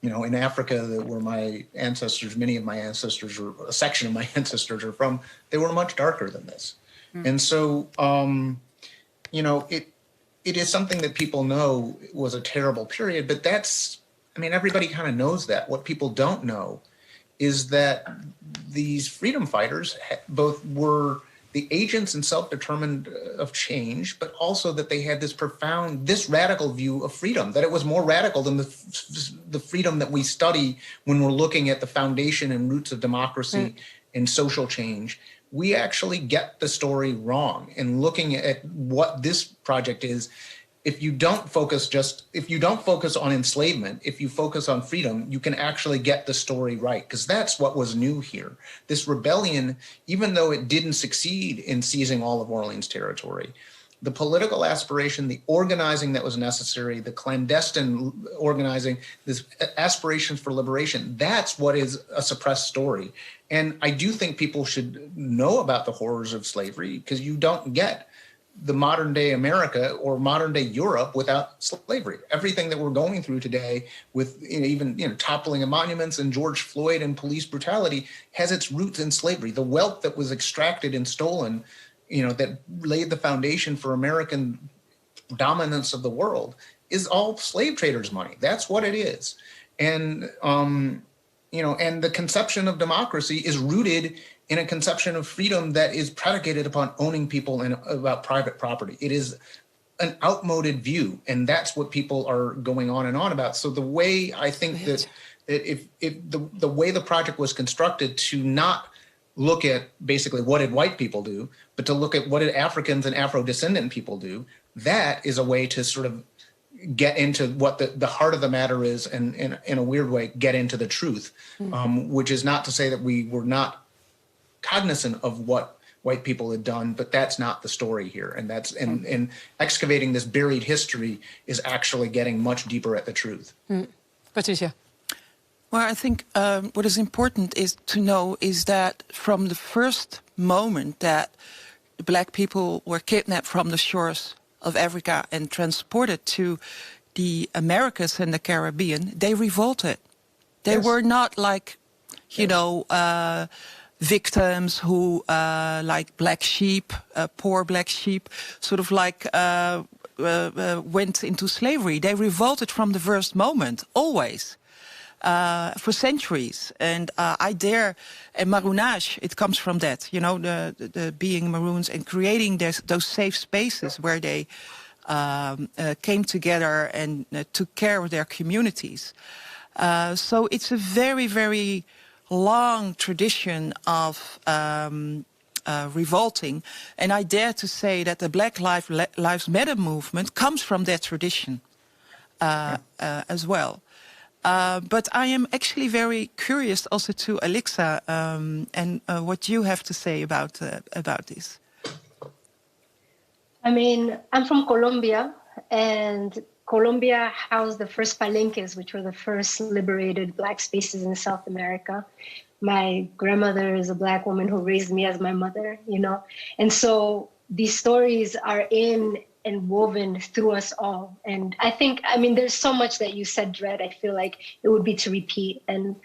[SPEAKER 6] you know, in Africa, where my ancestors, many of my ancestors, or a section of my ancestors are from, they were much darker than this. And so, you know, it is something that people know was a terrible period, but that's, I mean, everybody kind of knows that. What people don't know is that these freedom fighters both were the agents and self-determined of change, but also that they had this radical view of freedom, that it was more radical than the freedom that we study when we're looking at the foundation and roots of democracy and social change. We actually get the story wrong. And looking at what this project is, if you don't focus on enslavement, if you focus on freedom, you can actually get the story right, because that's what was new here. This rebellion, even though it didn't succeed in seizing all of Orleans territory, the political aspiration, the organizing that was necessary, the clandestine organizing, this aspirations for liberation, that's what is a suppressed story. And I do think people should know about the horrors of slavery, because you don't get the modern day America or modern day Europe without slavery. Everything that we're going through today with even toppling of monuments and George Floyd and police brutality has its roots in slavery. The wealth that was extracted and stolen, that laid the foundation for American dominance of the world is all slave traders' money. That's what it is. And, and the conception of democracy is rooted in a conception of freedom that is predicated upon owning people and about private property. It is an outmoded view, and that's what people are going on and on about. So the way I think that if the way the project was constructed to not look at basically what did white people do, but to look at what did Africans and Afro-descendant people do, that is a way to sort of get into what the heart of the matter is, and in a weird way, get into the truth, which is not to say that we were not cognizant of what white people had done, but that's not the story here. And that's and excavating this buried history is actually getting much deeper at the truth.
[SPEAKER 1] Patricia.
[SPEAKER 3] Well, I think what is important is to know is that from the first moment that Black people were kidnapped from the shores of Africa and transported to the Americas and the Caribbean, they revolted. They were not like, victims who, like black sheep, poor black sheep, sort of like went into slavery. They revolted from the first moment, always, for centuries. And and Maroonage, it comes from that, the being Maroons and creating those safe spaces where they came together and took care of their communities. So it's a very, very long tradition of revolting. And I dare to say that the Black Lives Matter movement comes from that tradition as well. But I am actually very curious also to Alixa and what you have to say about this.
[SPEAKER 5] I mean, I'm from Colombia, and Colombia housed the first palenques, which were the first liberated Black spaces in South America. My grandmother is a Black woman who raised me as my mother, you know? And so these stories are in and woven through us all. And I think, I mean, there's so much that you said, Dred, I feel like it would be to repeat. And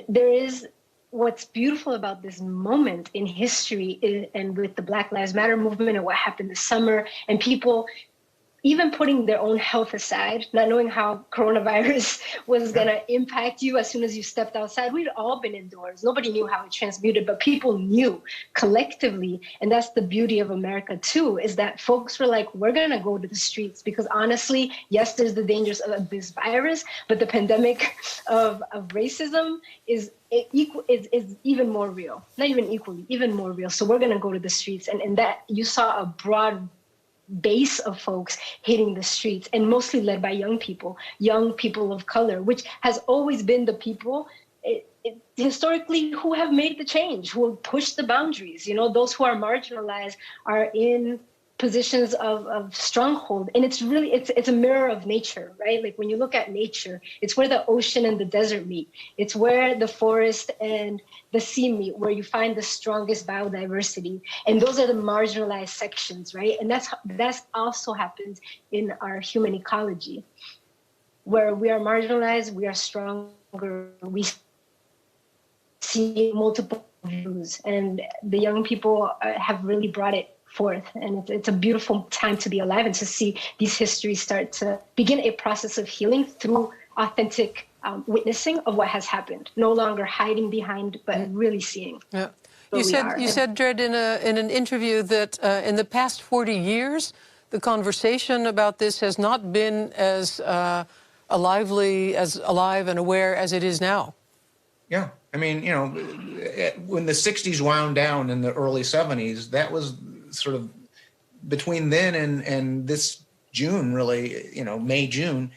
[SPEAKER 5] there is, what's beautiful about this moment in history and with the Black Lives Matter movement and what happened this summer, and people even putting their own health aside, not knowing how coronavirus was going to impact you as soon as you stepped outside. We'd all been indoors. Nobody knew how it transmuted, but people knew collectively. And that's the beauty of America, too, is that folks were like, we're going to go to the streets because honestly, yes, there's the dangers of this virus, but the pandemic of racism is even more real. Not even equally, even more real. So we're going to go to the streets. And that you saw a broad base of folks hitting the streets, and mostly led by young people of color, which has always been the people historically who have made the change, who have pushed the boundaries. You know, those who are marginalized are in positions of stronghold. And it's really, it's a mirror of nature, right? Like when you look at nature, it's where the ocean and the desert meet. It's where the forest and the sea meet, where you find the strongest biodiversity. And those are the marginalized sections, right? And that's also happens in our human ecology, where we are marginalized, we are stronger, we see multiple views, and the young people have really brought it forth. And it's a beautiful time to be alive and to see these histories start to begin a process of healing through authentic witnessing of what has happened, no longer hiding behind, but really seeing. Yeah.
[SPEAKER 1] You said, Dred, in an interview that in the past 40 years, the conversation about this has not been as alive and aware as it is now.
[SPEAKER 6] Yeah. I mean, you know, when the 60s wound down in the early 70s, that was sort of between then and this June, really, you know, May, June,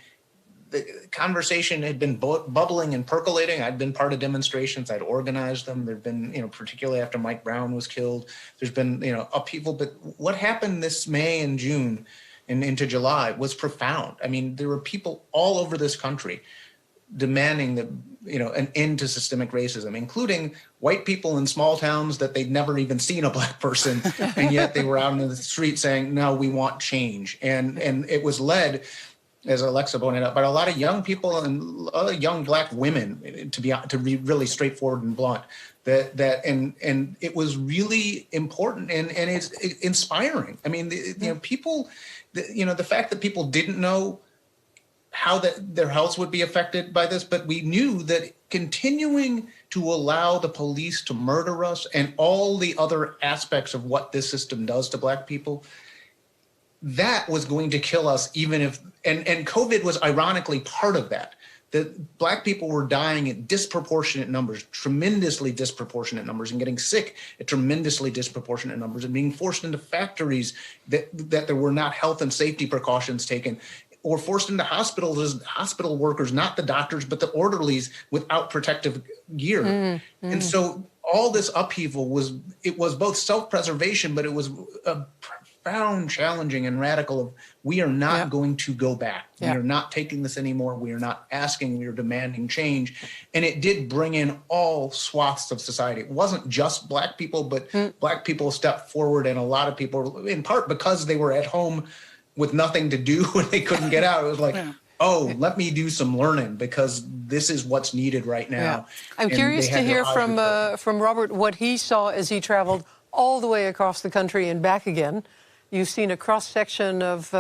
[SPEAKER 6] the conversation had been bubbling and percolating. I'd been part of demonstrations. I'd organized them. There'd been, you know, particularly after Mike Brown was killed, there's been, you know, upheaval. But what happened this May and June and into July was profound. I mean, there were people all over this country demanding that, you know, an end to systemic racism, including white people in small towns that they'd never even seen a Black person, and yet they were out in the street saying, no, we want change. And it was led, as Alixa pointed out, by a lot of young people and a lot of young Black women, to be really straightforward and blunt. And it was really important and it's inspiring. I mean, you know, people, you know, the fact that people didn't know how their health would be affected by this, but we knew that continuing to allow the police to murder us and all the other aspects of what this system does to Black people, that was going to kill us, even if, and COVID was ironically part of that. That Black people were dying at disproportionate numbers, tremendously disproportionate numbers, and getting sick at tremendously disproportionate numbers, and being forced into factories that there were not health and safety precautions taken, or forced into hospitals as hospital workers, not the doctors, but the orderlies without protective gear. And so all this upheaval was both self-preservation, but it was a profound, challenging, and radical of, we are not going to go back. We are not taking this anymore. We are not asking, we are demanding change. And it did bring in all swaths of society. It wasn't just Black people, but Black people stepped forward, and a lot of people, in part because they were at home with nothing to do when they couldn't get out. It was like, oh, let me do some learning because this is what's needed right now.
[SPEAKER 1] I'm curious to hear from Robert what he saw as he traveled all the way across the country and back again. You've seen a cross-section of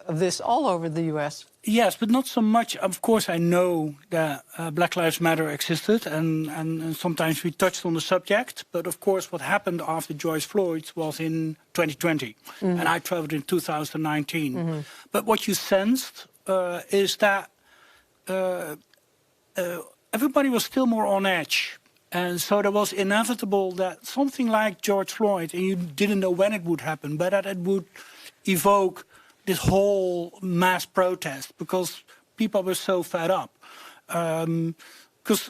[SPEAKER 1] this all over the U.S.
[SPEAKER 2] Yes, but not so much. Of course, I know that Black Lives Matter existed, and sometimes we touched on the subject. But of course, what happened after George Floyd was in 2020, and I traveled in 2019. But what you sensed is that everybody was still more on edge. And so it was inevitable that something like George Floyd, and you didn't know when it would happen, but that it would evoke this whole mass protest, because people were so fed up. Because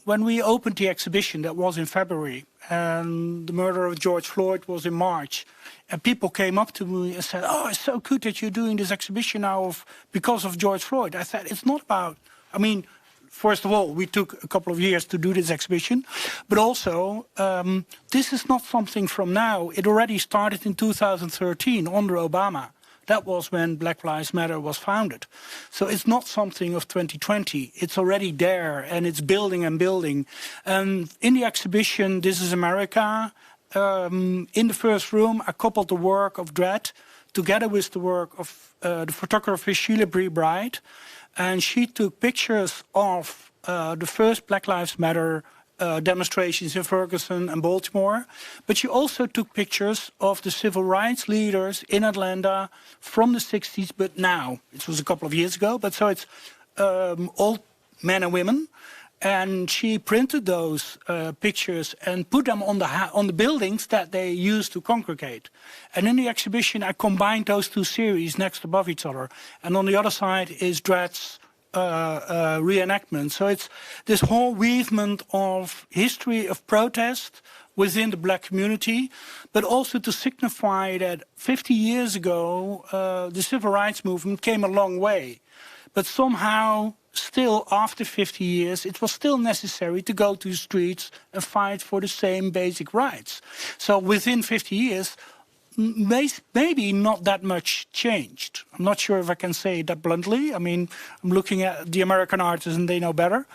[SPEAKER 2] when we opened the exhibition, that was in February, and the murder of George Floyd was in March, and people came up to me and said, "Oh, it's so good that you're doing this exhibition now because of George Floyd." I said, it's not about, I mean, first of all, we took a couple of years to do this exhibition, but also this is not something from now. It already started in 2013 under Obama. That was when Black Lives Matter was founded. So it's not something of 2020. It's already there, and it's building and building. And in the exhibition, This is America, in the first room, I coupled the work of Dredd together with the work of the photographer Sheila Bree-Bright. And she took pictures of the first Black Lives Matter demonstrations in Ferguson and Baltimore. But she also took pictures of the civil rights leaders in Atlanta from the 60s, but now. It was a couple of years ago, but so it's old men and women. And she printed those pictures and put them on the buildings that they used to congregate. And in the exhibition, I combined those two series next above each other. And on the other side is Dredd's reenactment. So it's this whole weavement of history of protest within the black community, but also to signify that 50 years ago, the civil rights movement came a long way. But somehow, still after 50 years, it was still necessary to go to the streets and fight for the same basic rights. So within 50 years, maybe not that much changed. I'm not sure if I can say that bluntly. I mean, I'm looking at the American artists and they know better.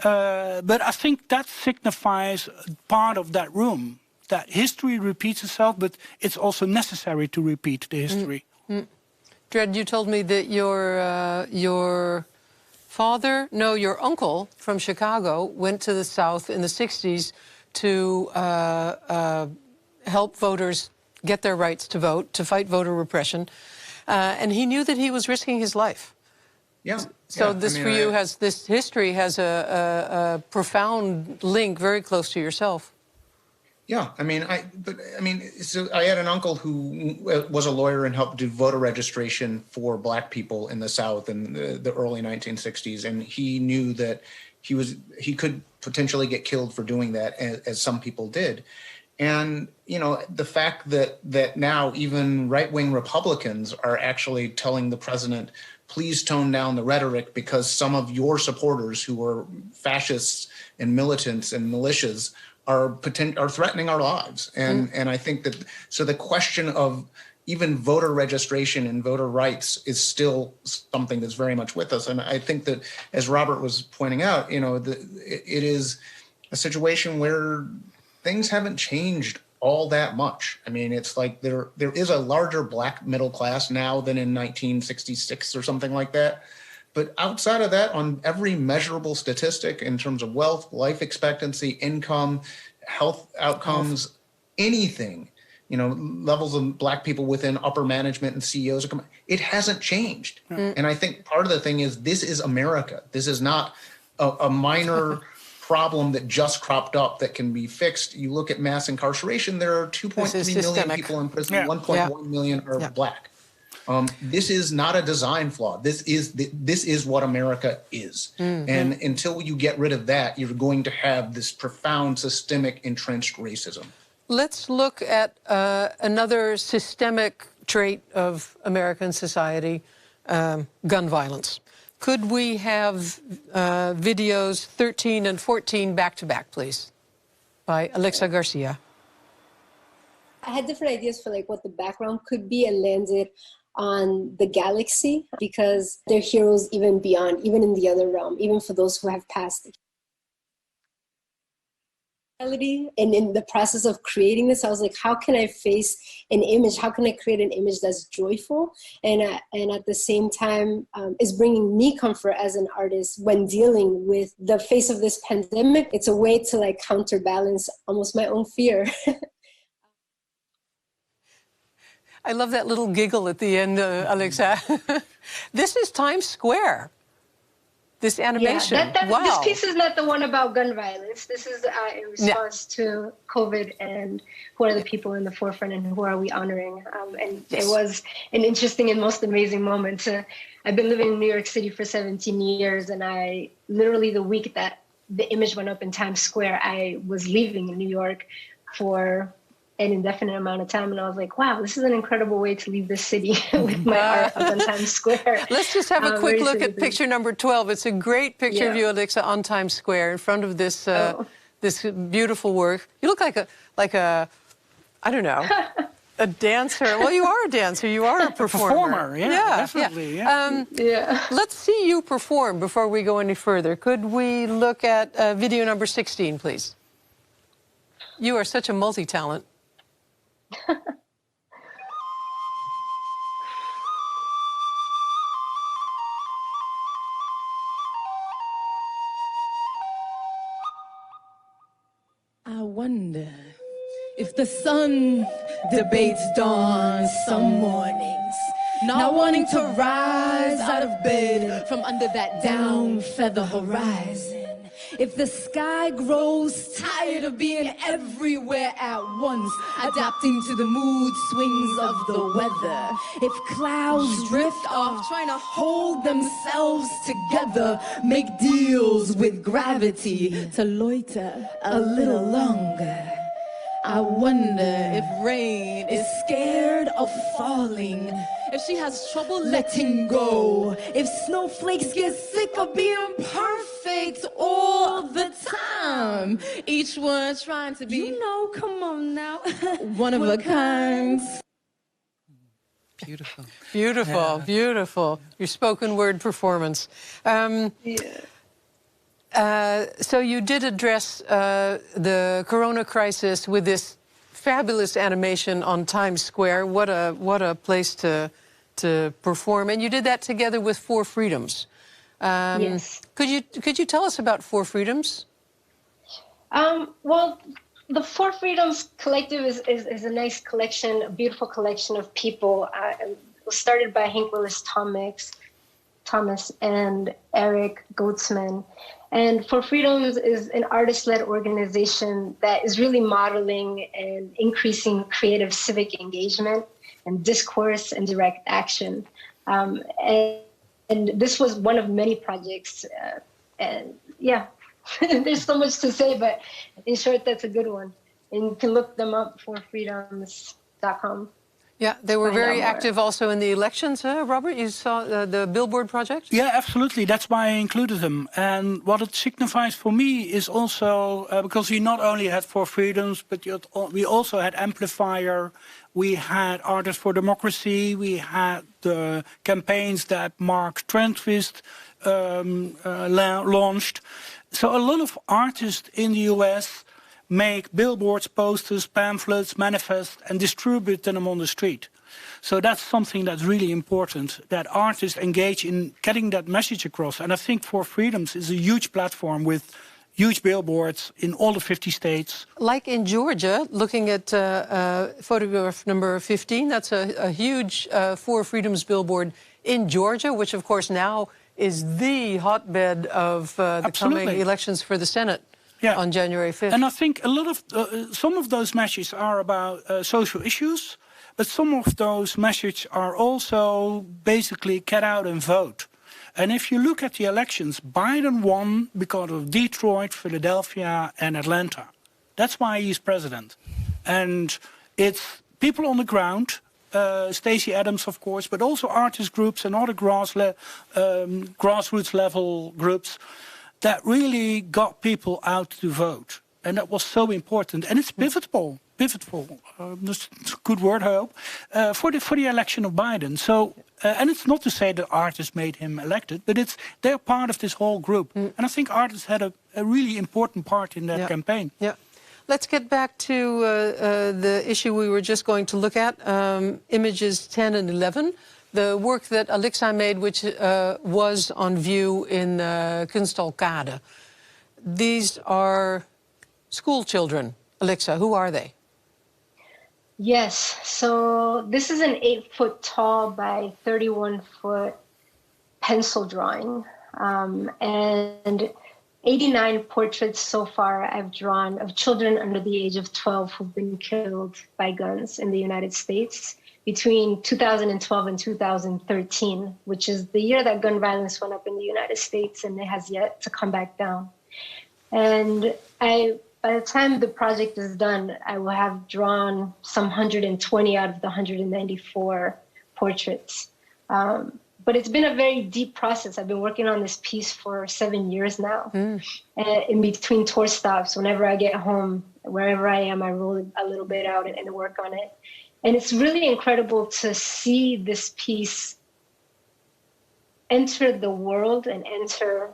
[SPEAKER 2] But I think that signifies part of that room, that history repeats itself, but it's also necessary to repeat the history.
[SPEAKER 1] Dredd, you told me that your uncle from Chicago went to the South in the 60s to help voters get their rights to vote, to fight voter repression. And he knew that he was risking his life.
[SPEAKER 6] Yeah.
[SPEAKER 1] So this history has a profound link very close to yourself.
[SPEAKER 6] Yeah, so I had an uncle who was a lawyer and helped do voter registration for Black people in the South in the early 1960s, and he knew that he could potentially get killed for doing that, as some people did. And the fact that now even right-wing Republicans are actually telling the president, please tone down the rhetoric because some of your supporters who are fascists and militants and militias are threatening our lives. And I think that, so the question of even voter registration and voter rights is still something that's very much with us. And I think that, as Robert was pointing out, it is a situation where things haven't changed all that much. I mean, it's like there is a larger Black middle class now than in 1966 or something like that. But outside of that, on every measurable statistic in terms of wealth, life expectancy, income, health outcomes, anything, levels of Black people within upper management and CEOs, it hasn't changed. And I think part of the thing is this is America. This is not a minor problem that just cropped up that can be fixed. You look at mass incarceration, there are 2.3 million people in prison, 1.1 million are Black. This is not a design flaw. This is what America is. And until you get rid of that, you're going to have this profound systemic entrenched racism.
[SPEAKER 1] Let's look at another systemic trait of American society, gun violence. Could we have videos 13 and 14 back-to-back, please, by Alixa Garcia?
[SPEAKER 7] I had different ideas for what the background could be and landed on the galaxy because they're heroes even beyond, even in the other realm, even for those who have passed. And in the process of creating this, I was like, how can I face an image? How can I create an image that's joyful? And at the same time, is bringing me comfort as an artist when dealing with the face of this pandemic. It's a way to counterbalance almost my own fear.
[SPEAKER 1] I love that little giggle at the end, Alixa. This is Times Square. this animation.
[SPEAKER 5] Yeah,
[SPEAKER 1] wow.
[SPEAKER 5] This piece is not the one about gun violence. This is in response to COVID and who are the people in the forefront and who are we honoring. And it was an interesting and most amazing moment. I've been living in New York City for 17 years, and I literally the week that the image went up in Times Square, I was leaving in New York for an indefinite amount of time, and I was like, wow, this is an incredible way to leave the city with my art up on Times Square.
[SPEAKER 1] Let's just have a quick look at picture number 12. It's a great picture of you, Alixa, on Times Square in front of this this beautiful work. You look like a I don't know, a dancer. Well, you are a dancer. You are a performer.
[SPEAKER 2] Definitely. Yeah.
[SPEAKER 1] Let's see you perform before we go any further. Could we look at video number 16, please? You are such a multi-talent.
[SPEAKER 8] I wonder if the sun debates dawn some mornings, not wanting to rise out of bed from under that down feather horizon. If the sky grows tired of being everywhere at once, adapting to the mood swings of the weather. If clouds drift off, trying to hold themselves together, make deals with gravity to loiter a little longer. I wonder if rain is scared of falling, if she has trouble letting go, if snowflakes get sick of being perfect all the time. Each one trying to be, you know, come on now, one of a kind.
[SPEAKER 3] Beautiful.
[SPEAKER 1] Beautiful, beautiful. Your spoken word performance. So you did address the corona crisis with this fabulous animation on Times Square. What a place to perform, and you did that together with Four Freedoms.
[SPEAKER 5] Yes.
[SPEAKER 1] Could you tell us about Four Freedoms?
[SPEAKER 5] Well, the Four Freedoms Collective is a nice collection, a beautiful collection of people. It was started by Hank Willis Thomas and Eric Goatsman. And Four Freedoms is an artist-led organization that is really modeling and increasing creative civic engagement and discourse and direct action. And this was one of many projects. And yeah, there's so much to say, but in short, that's a good one. And you can look them up, fourfreedoms.com.
[SPEAKER 1] Yeah, they were very active also in the elections, Robert? You saw the Billboard project?
[SPEAKER 2] Yeah, absolutely. That's why I included them. And what it signifies for me is also, because we not only had Four Freedoms, but we also had Amplifier, we had Artists for Democracy, we had the campaigns that Mark Trentwist launched. So a lot of artists in the US make billboards, posters, pamphlets, manifests, and distribute them on the street. So that's something that's really important, that artists engage in getting that message across. And I think Four Freedoms is a huge platform with huge billboards in all the 50 states.
[SPEAKER 1] Like in Georgia, looking at photograph number 15, that's a huge Four Freedoms billboard in Georgia, which of course now is the hotbed of the coming elections for the Senate. On January 5th.
[SPEAKER 2] And I think a lot of some of those messages are about social issues, but some of those messages are also basically get out and vote. And if you look at the elections, Biden won because of Detroit, Philadelphia, and Atlanta. That's why he's president. And it's people on the ground, Stacey Abrams, of course, but also artist groups and other grassroots level groups that really got people out to vote. And that was so important. And it's pivotal, that's a good word, I hope, for the election of Biden. So, and it's not to say that artists made him elected, but they're part of this whole group. And I think artists had a really important part in that campaign.
[SPEAKER 1] Yeah. Let's get back to the issue we were just going to look at, images 10 and 11. The work that Alixa made, which was on view in Kunsthal KADE. These are school children. Alixa, who are they?
[SPEAKER 5] Yes, so this is an 8-foot tall by 31-foot pencil drawing. And 89 portraits so far I've drawn of children under the age of 12 who've been killed by guns in the United States between 2012 and 2013, which is the year that gun violence went up in the United States, and it has yet to come back down. And by the time the project is done, I will have drawn some 120 out of the 194 portraits. But it's been a very deep process. I've been working on this piece for 7 years now. In between tour stops, whenever I get home, wherever I am, I roll a little bit out and work on it. And it's really incredible to see this piece enter the world and enter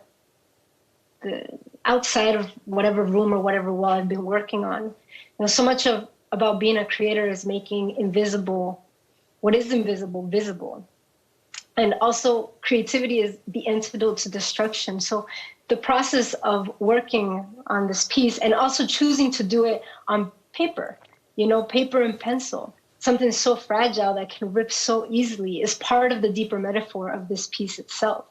[SPEAKER 5] the outside of whatever room or whatever wall I've been working on. You know, so much about being a creator is making invisible, what is invisible, visible. And also creativity is the antidote to destruction. So the process of working on this piece and also choosing to do it on paper, you know, paper and pencil, something so fragile that can rip so easily, is part of the deeper metaphor of this piece itself.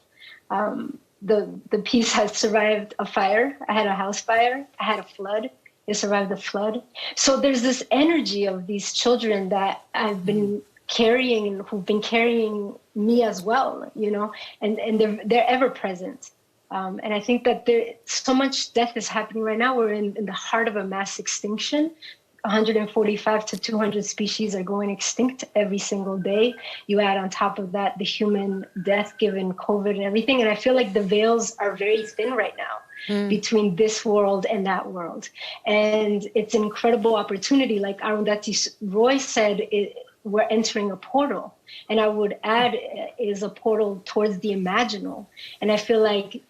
[SPEAKER 5] The piece has survived a fire. I had a house fire. I had a flood. It survived the flood. So there's this energy of these children that I've been carrying and who've been carrying me as well, you know, and they're ever present. And I think that so much death is happening right now. We're in the heart of a mass extinction. 145 to 200 species are going extinct every single day. You add on top of that the human death given COVID and everything. And I feel like the veils are very thin right now between this world and that world. And it's an incredible opportunity. Like Arundhati Roy said, we're entering a portal. And I would add is a portal towards the imaginal. And I feel like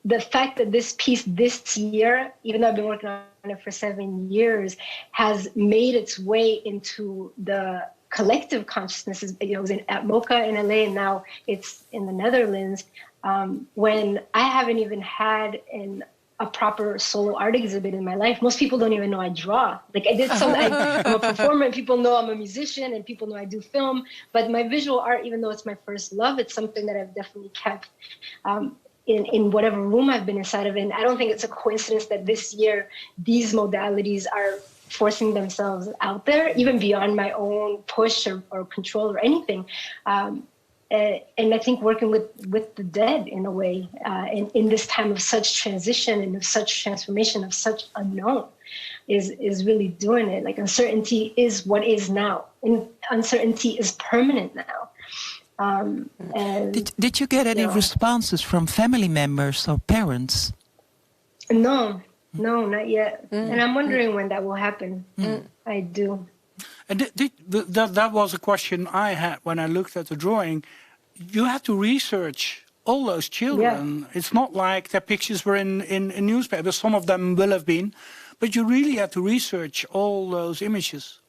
[SPEAKER 5] the fact that this piece this year, even though I've been working on it for 7 years, has made its way into the collective consciousness. You know, it was at MoCA in LA, and now it's in the Netherlands, when I haven't even had a proper solo art exhibit in my life. Most people don't even know I draw. Like I did I'm a performer, and people know I'm a musician, and people know I do film. But my visual art, even though it's my first love, it's something that I've definitely kept in whatever room I've been inside of. And I don't think it's a coincidence that this year these modalities are forcing themselves out there, even beyond my own push or control or anything. And I think working with the dead in a way, in this time of such transition and of such transformation, of such unknown, is really doing it. Like uncertainty is what is now, and uncertainty is permanent now. And
[SPEAKER 3] did you get any responses from family members or parents?
[SPEAKER 5] No, not yet. And I'm wondering when that will happen. I do.
[SPEAKER 2] And that was a question I had when I looked at the drawing. You had to research all those children. Yeah. It's not like their pictures were in newspapers. Some of them will have been. But you really had to research all those images.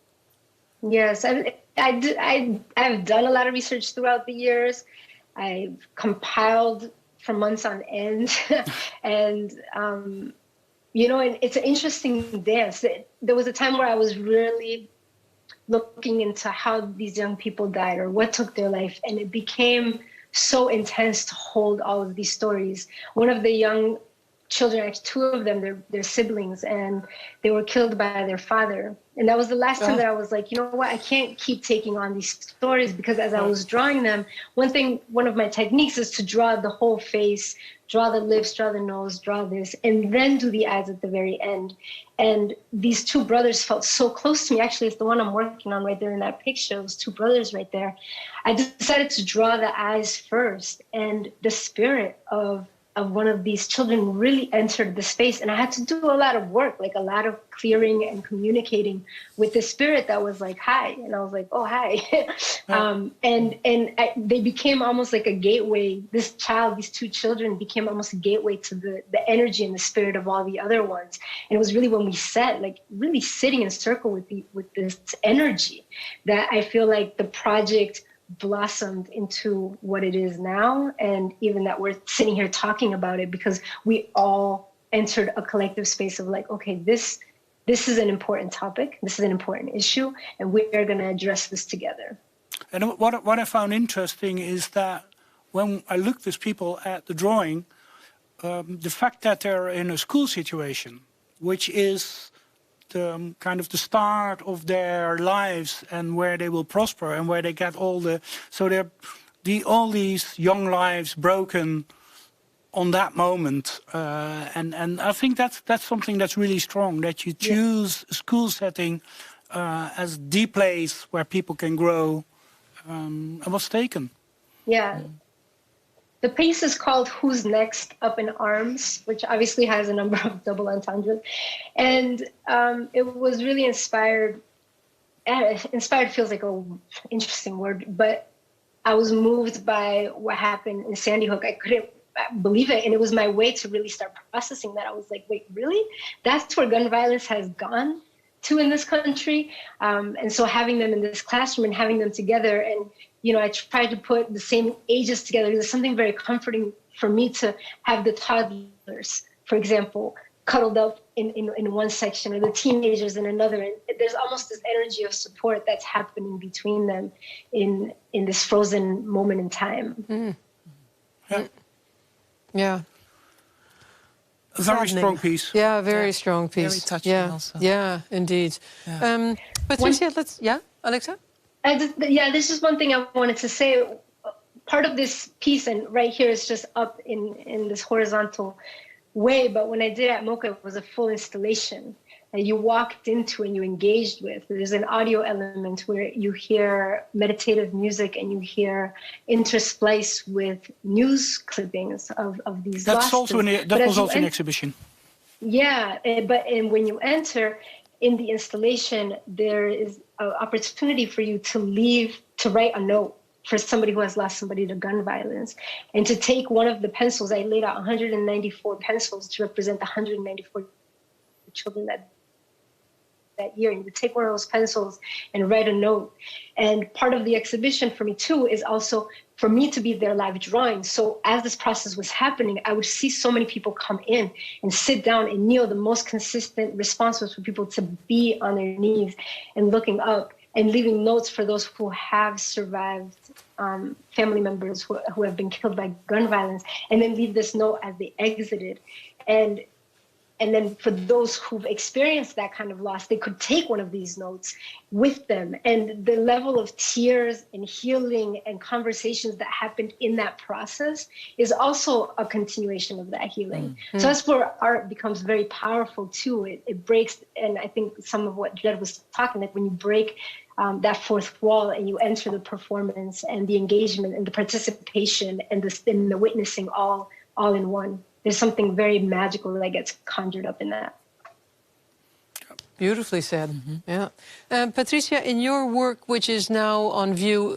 [SPEAKER 5] Yes, I've done a lot of research throughout the years. I've compiled for months on end. And, you know, it's an interesting dance. There was a time where I was really looking into how these young people died or what took their life. And it became so intense to hold all of these stories. One of the young children, actually two of them, they're siblings, and they were killed by their father. And that was the last time that I was like, you know what, I can't keep taking on these stories, because as I was drawing them, one of my techniques is to draw the whole face, draw the lips, draw the nose, draw this, and then do the eyes at the very end. And these two brothers felt so close to me. Actually, it's the one I'm working on right there in that picture. Those two brothers right there. I decided to draw the eyes first, and the spirit of one of these children really entered the space. And I had to do a lot of work, like a lot of clearing and communicating with the spirit that was like, hi. And I was like, oh, hi. They became almost like a gateway. These two children became almost a gateway to the energy and the spirit of all the other ones. And it was really when we sat, like really sitting in circle with this energy, that I feel like the project blossomed into what it is now, and even that we're sitting here talking about it, because we all entered a collective space of like, okay, this is an important topic, this is an important issue, and we are going to address this together.
[SPEAKER 2] And what I found interesting is that when I look these people at the drawing, the fact that they're in a school situation, which is the kind of the start of their lives and where they will prosper and where they get all the... So they're all these young lives broken on that moment. And I think that's something that's really strong, that you choose a school setting as the place where people can grow, and was taken.
[SPEAKER 5] Yeah. The piece is called Who's Next? Up in Arms, which obviously has a number of double entendres. And it was really inspired. Inspired feels like an interesting word, but I was moved by what happened in Sandy Hook. I couldn't believe it. And it was my way to really start processing that. I was like, wait, really? That's where gun violence has gone to in this country. And so having them in this classroom and having them together, and I tried to put the same ages together. There's something very comforting for me to have the toddlers, for example, cuddled up in one section, or the teenagers in another. And there's almost this energy of support that's happening between them in this frozen moment in time.
[SPEAKER 1] Mm. Yeah. Yeah.
[SPEAKER 2] A very strong piece.
[SPEAKER 1] Yeah, very strong piece.
[SPEAKER 3] Very touching also.
[SPEAKER 1] Yeah, indeed.
[SPEAKER 3] Yeah.
[SPEAKER 1] Patricia, Alixa?
[SPEAKER 5] This is one thing I wanted to say. Part of this piece, and right here is just up in this horizontal way, but when I did at MoCA, it was a full installation that you walked into and you engaged with. There's an audio element where you hear meditative music and you hear intersplice with news clippings of these
[SPEAKER 2] That's
[SPEAKER 5] losses.
[SPEAKER 2] that was also an exhibition.
[SPEAKER 5] Yeah, but when you enter in the installation, there is an opportunity for you to write a note for somebody who has lost somebody to gun violence. And to take one of the pencils, I laid out 194 pencils to represent the 194 children that year. And you take one of those pencils and write a note. And part of the exhibition for me too is also for me to be their live drawing. So as this process was happening, I would see so many people come in and sit down and kneel. The most consistent response was for people to be on their knees and looking up and leaving notes for those who have survived family members who have been killed by gun violence, and then leave this note as they exited. And then for those who've experienced that kind of loss, they could take one of these notes with them. And the level of tears and healing and conversations that happened in that process is also a continuation of that healing. Mm-hmm. So that's where art becomes very powerful too. It breaks, and I think some of what Jed was talking, like when you break that fourth wall and you enter the performance and the engagement and the participation and the witnessing all in one. There's something very magical that gets conjured up in that.
[SPEAKER 1] Beautifully said. Mm-hmm. Yeah. Patricia, in your work, which is now on view,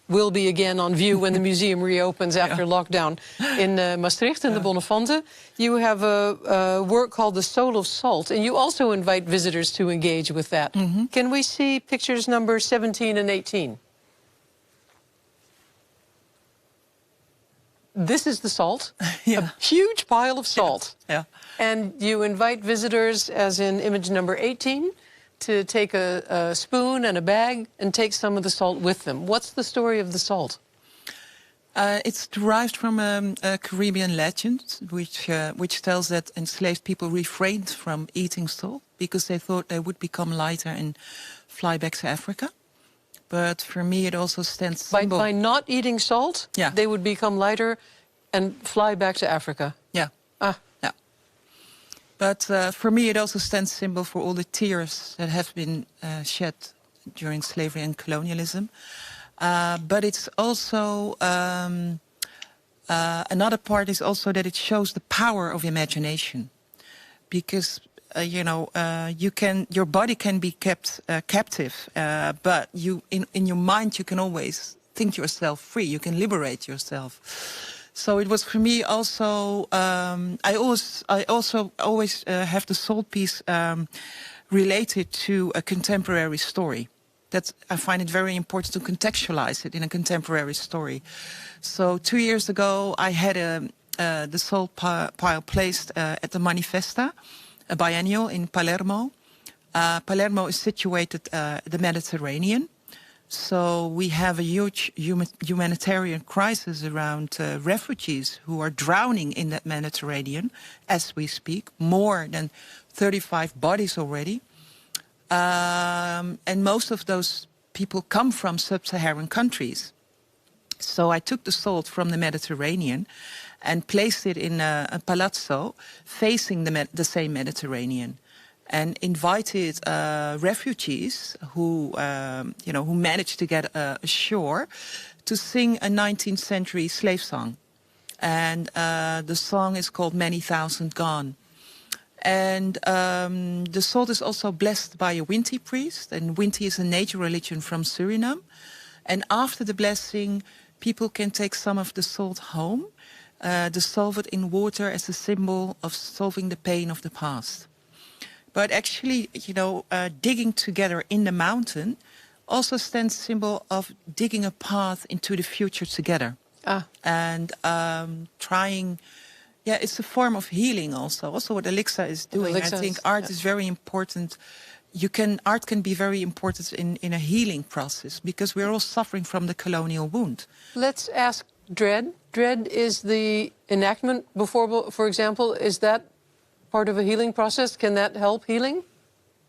[SPEAKER 1] will be again on view when the museum reopens after lockdown in Maastricht in the Bonnefanten, you have a work called The Soul of Salt, and you also invite visitors to engage with that. Mm-hmm. Can we see pictures number 17 and 18? This is the salt, a huge pile of salt. Yeah. And you invite visitors, as in image number 18, to take a spoon and a bag and take some of the salt with them. What's the story of the salt?
[SPEAKER 3] It's derived from a Caribbean legend, which tells that enslaved people refrained from eating salt because they thought they would become lighter and fly back to Africa. But for me, it also stands
[SPEAKER 1] by not eating salt, they would become lighter and fly back to Africa.
[SPEAKER 3] Yeah. Yeah. But for me, it also stands symbol for all the tears that have been shed during slavery and colonialism. But it's also another part is also that it shows the power of imagination, because your body can be kept captive, but in your mind you can always think yourself free. You can liberate yourself. So it was for me also. I also always have the salt piece related to a contemporary story. I find it very important to contextualize it in a contemporary story. So 2 years ago, I had the salt pile placed at the Manifesta, a biennial in Palermo. Palermo is situated the Mediterranean. So we have a huge humanitarian crisis around refugees who are drowning in that Mediterranean as we speak, more than 35 bodies already. And most of those people come from sub-Saharan countries. So I took the salt from the Mediterranean and placed it in a palazzo facing the same Mediterranean, and invited refugees who managed to get ashore to sing a 19th century slave song. And the song is called Many Thousand Gone. And the salt is also blessed by a Winti priest, and Winti is a nature religion from Suriname. And after the blessing, people can take some of the salt home, dissolve it in water as a symbol of solving the pain of the past. But actually, digging together in the mountain also stands symbol of digging a path into the future together. And trying, it's a form of healing also. Also what Alixa is doing. I think art is very important. Art can be very important in a healing process, because we're all suffering from the colonial wound.
[SPEAKER 1] Let's ask Dread. Dread is the enactment before, for example, is that part of a healing process? Can that help healing?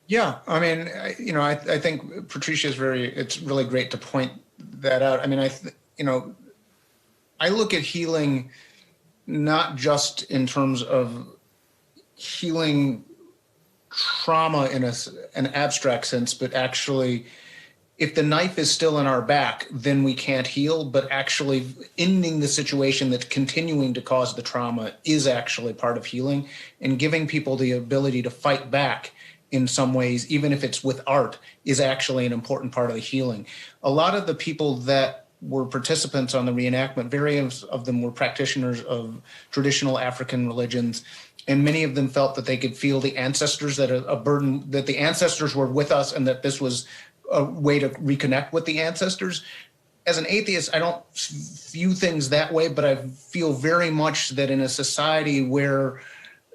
[SPEAKER 6] Yeah, I mean, I think Patricia it's really great to point that out. I mean, I look at healing not just in terms of healing trauma in an abstract sense, but actually, if the knife is still in our back, then we can't heal, but actually ending the situation that's continuing to cause the trauma is actually part of healing, and giving people the ability to fight back in some ways, even if it's with art, is actually an important part of the healing. A lot of the people that were participants on the reenactment, various of them were practitioners of traditional African religions, and many of them felt that they could feel the ancestors, that a burden, that the ancestors were with us, and that this was a way to reconnect with the ancestors. As an atheist, I don't view things that way, but I feel very much that in a society where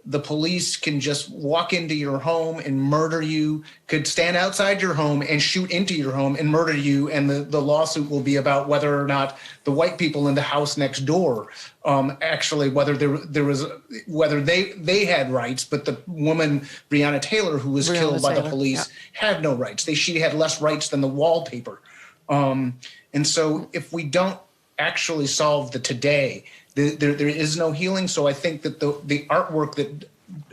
[SPEAKER 6] the police can just walk into your home and murder you, could stand outside your home and shoot into your home and murder you, and the lawsuit will be about whether or not the white people in the house next door, actually, whether whether they had rights, but the woman, Breonna Taylor, who was killed by the police, had no rights. She had less rights than the wallpaper. And so if we don't actually solve the today, there is no healing. So I think that the artwork that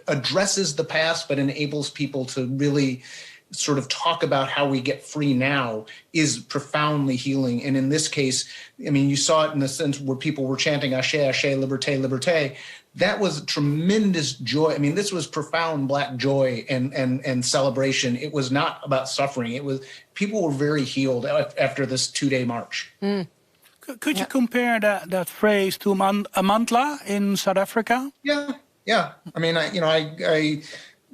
[SPEAKER 6] addresses the past but enables people to really sort of talk about how we get free now is profoundly healing. And in this case, I mean, you saw it in the sense where people were chanting Ashe, Ashe, Liberté, Liberté. That was tremendous joy. I mean, this was profound Black joy and celebration. It was not about suffering. It was, people were very healed after this 2-day march.
[SPEAKER 2] Mm. Could you compare that phrase to Amandla in South Africa?
[SPEAKER 6] Yeah. I mean, I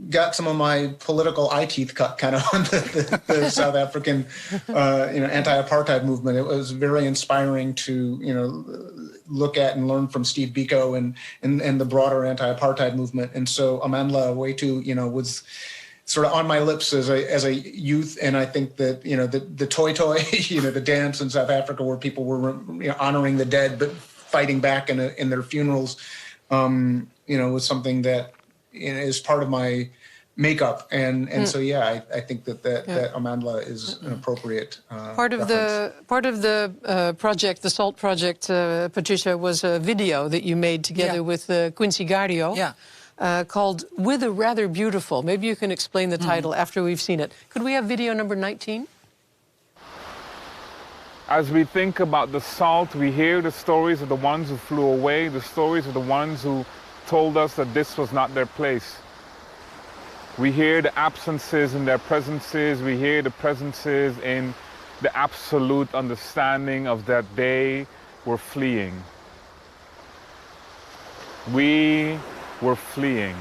[SPEAKER 6] got some of my political eye teeth cut kind of on the South African, anti-apartheid movement. It was very inspiring to, look at and learn from Steve Biko and the broader anti-apartheid movement. And so Amandla Wetu, was sort of on my lips as a youth. And I think that, the toy, the dance in South Africa where people were honoring the dead, but fighting back in their funerals, was something that is part of my makeup. And so, I think that Amandla is an appropriate
[SPEAKER 1] part of the project, the SALT project, Patricia, was a video that you made together with Quincy Gardio. Called With a Rather Beautiful. Maybe you can explain the title after we've seen it. Could we have video number 19?
[SPEAKER 9] As we think about the SALT, we hear the stories of the ones who flew away, the stories of the ones who told us that this was not their place. We hear the absences in their presences, we hear the presences in the absolute understanding of that they were fleeing. We were fleeing.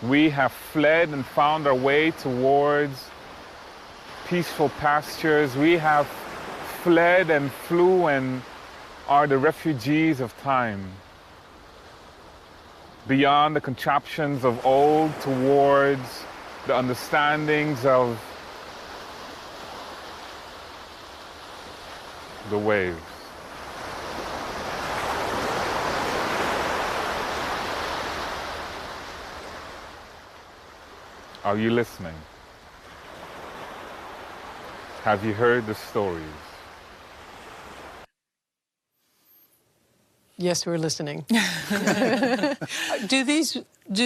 [SPEAKER 9] We have fled and found our way towards peaceful pastures. We have fled and flew and are the refugees of time. Beyond the contraptions of old towards the understandings of the waves. Are you listening? Have you heard the stories?
[SPEAKER 1] Yes, we're listening. Do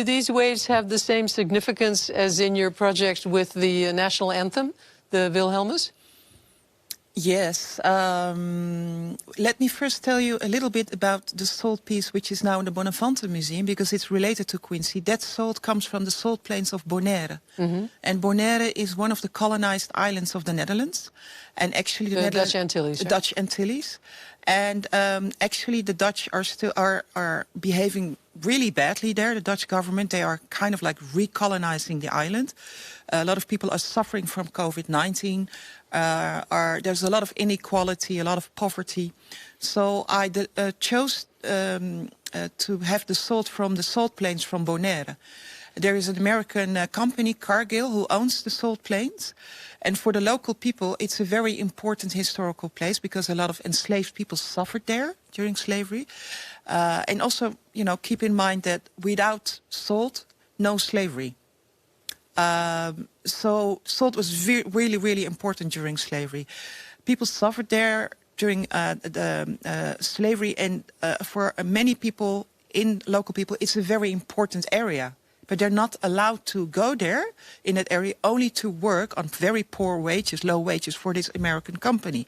[SPEAKER 1] these waves have the same significance as in your project with the national anthem, the Wilhelmus?
[SPEAKER 3] Yes. Let me first tell you a little bit about the salt piece, which is now in the Bonnefantenmuseum, because it's related to Quincy. That salt comes from the salt plains of Bonaire. And Bonaire is one of the colonized islands of the Netherlands. And actually
[SPEAKER 1] the Dutch Antilles.
[SPEAKER 3] The Dutch Antilles. And actually the Dutch are still are behaving really badly there. The Dutch government, they are kind of like recolonizing the island. A lot of people are suffering from COVID-19. There's a lot of inequality, a lot of poverty. So I chose to have the salt from the salt plains from Bonaire. There is an American company, Cargill, who owns the salt plains. And for the local people, it's a very important historical place because a lot of enslaved people suffered there during slavery. And also, you know, keep in mind that without salt, no slavery. So salt was really, really important during slavery. People suffered there during the slavery, and for many people, local people, it's a very important area. But they're not allowed to go there in that area, only to work on very poor wages, low wages for this American company.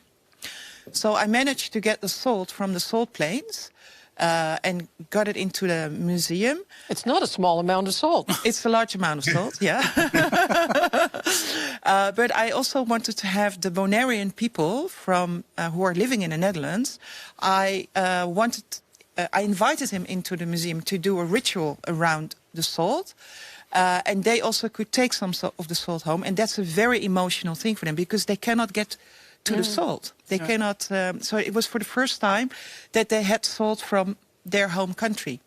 [SPEAKER 3] So I managed to get the salt from the salt plains and got it into the museum.
[SPEAKER 1] It's not a small amount of salt.
[SPEAKER 3] It's a large amount of salt, yeah. But I also wanted to have the Bonairean people from who are living in the Netherlands. I invited him into the museum to do a ritual around the salt. And they also could take some of the salt home. And that's a very emotional thing for them because they cannot get to the salt. They cannot. So it was for the first time that they had salt from their home country.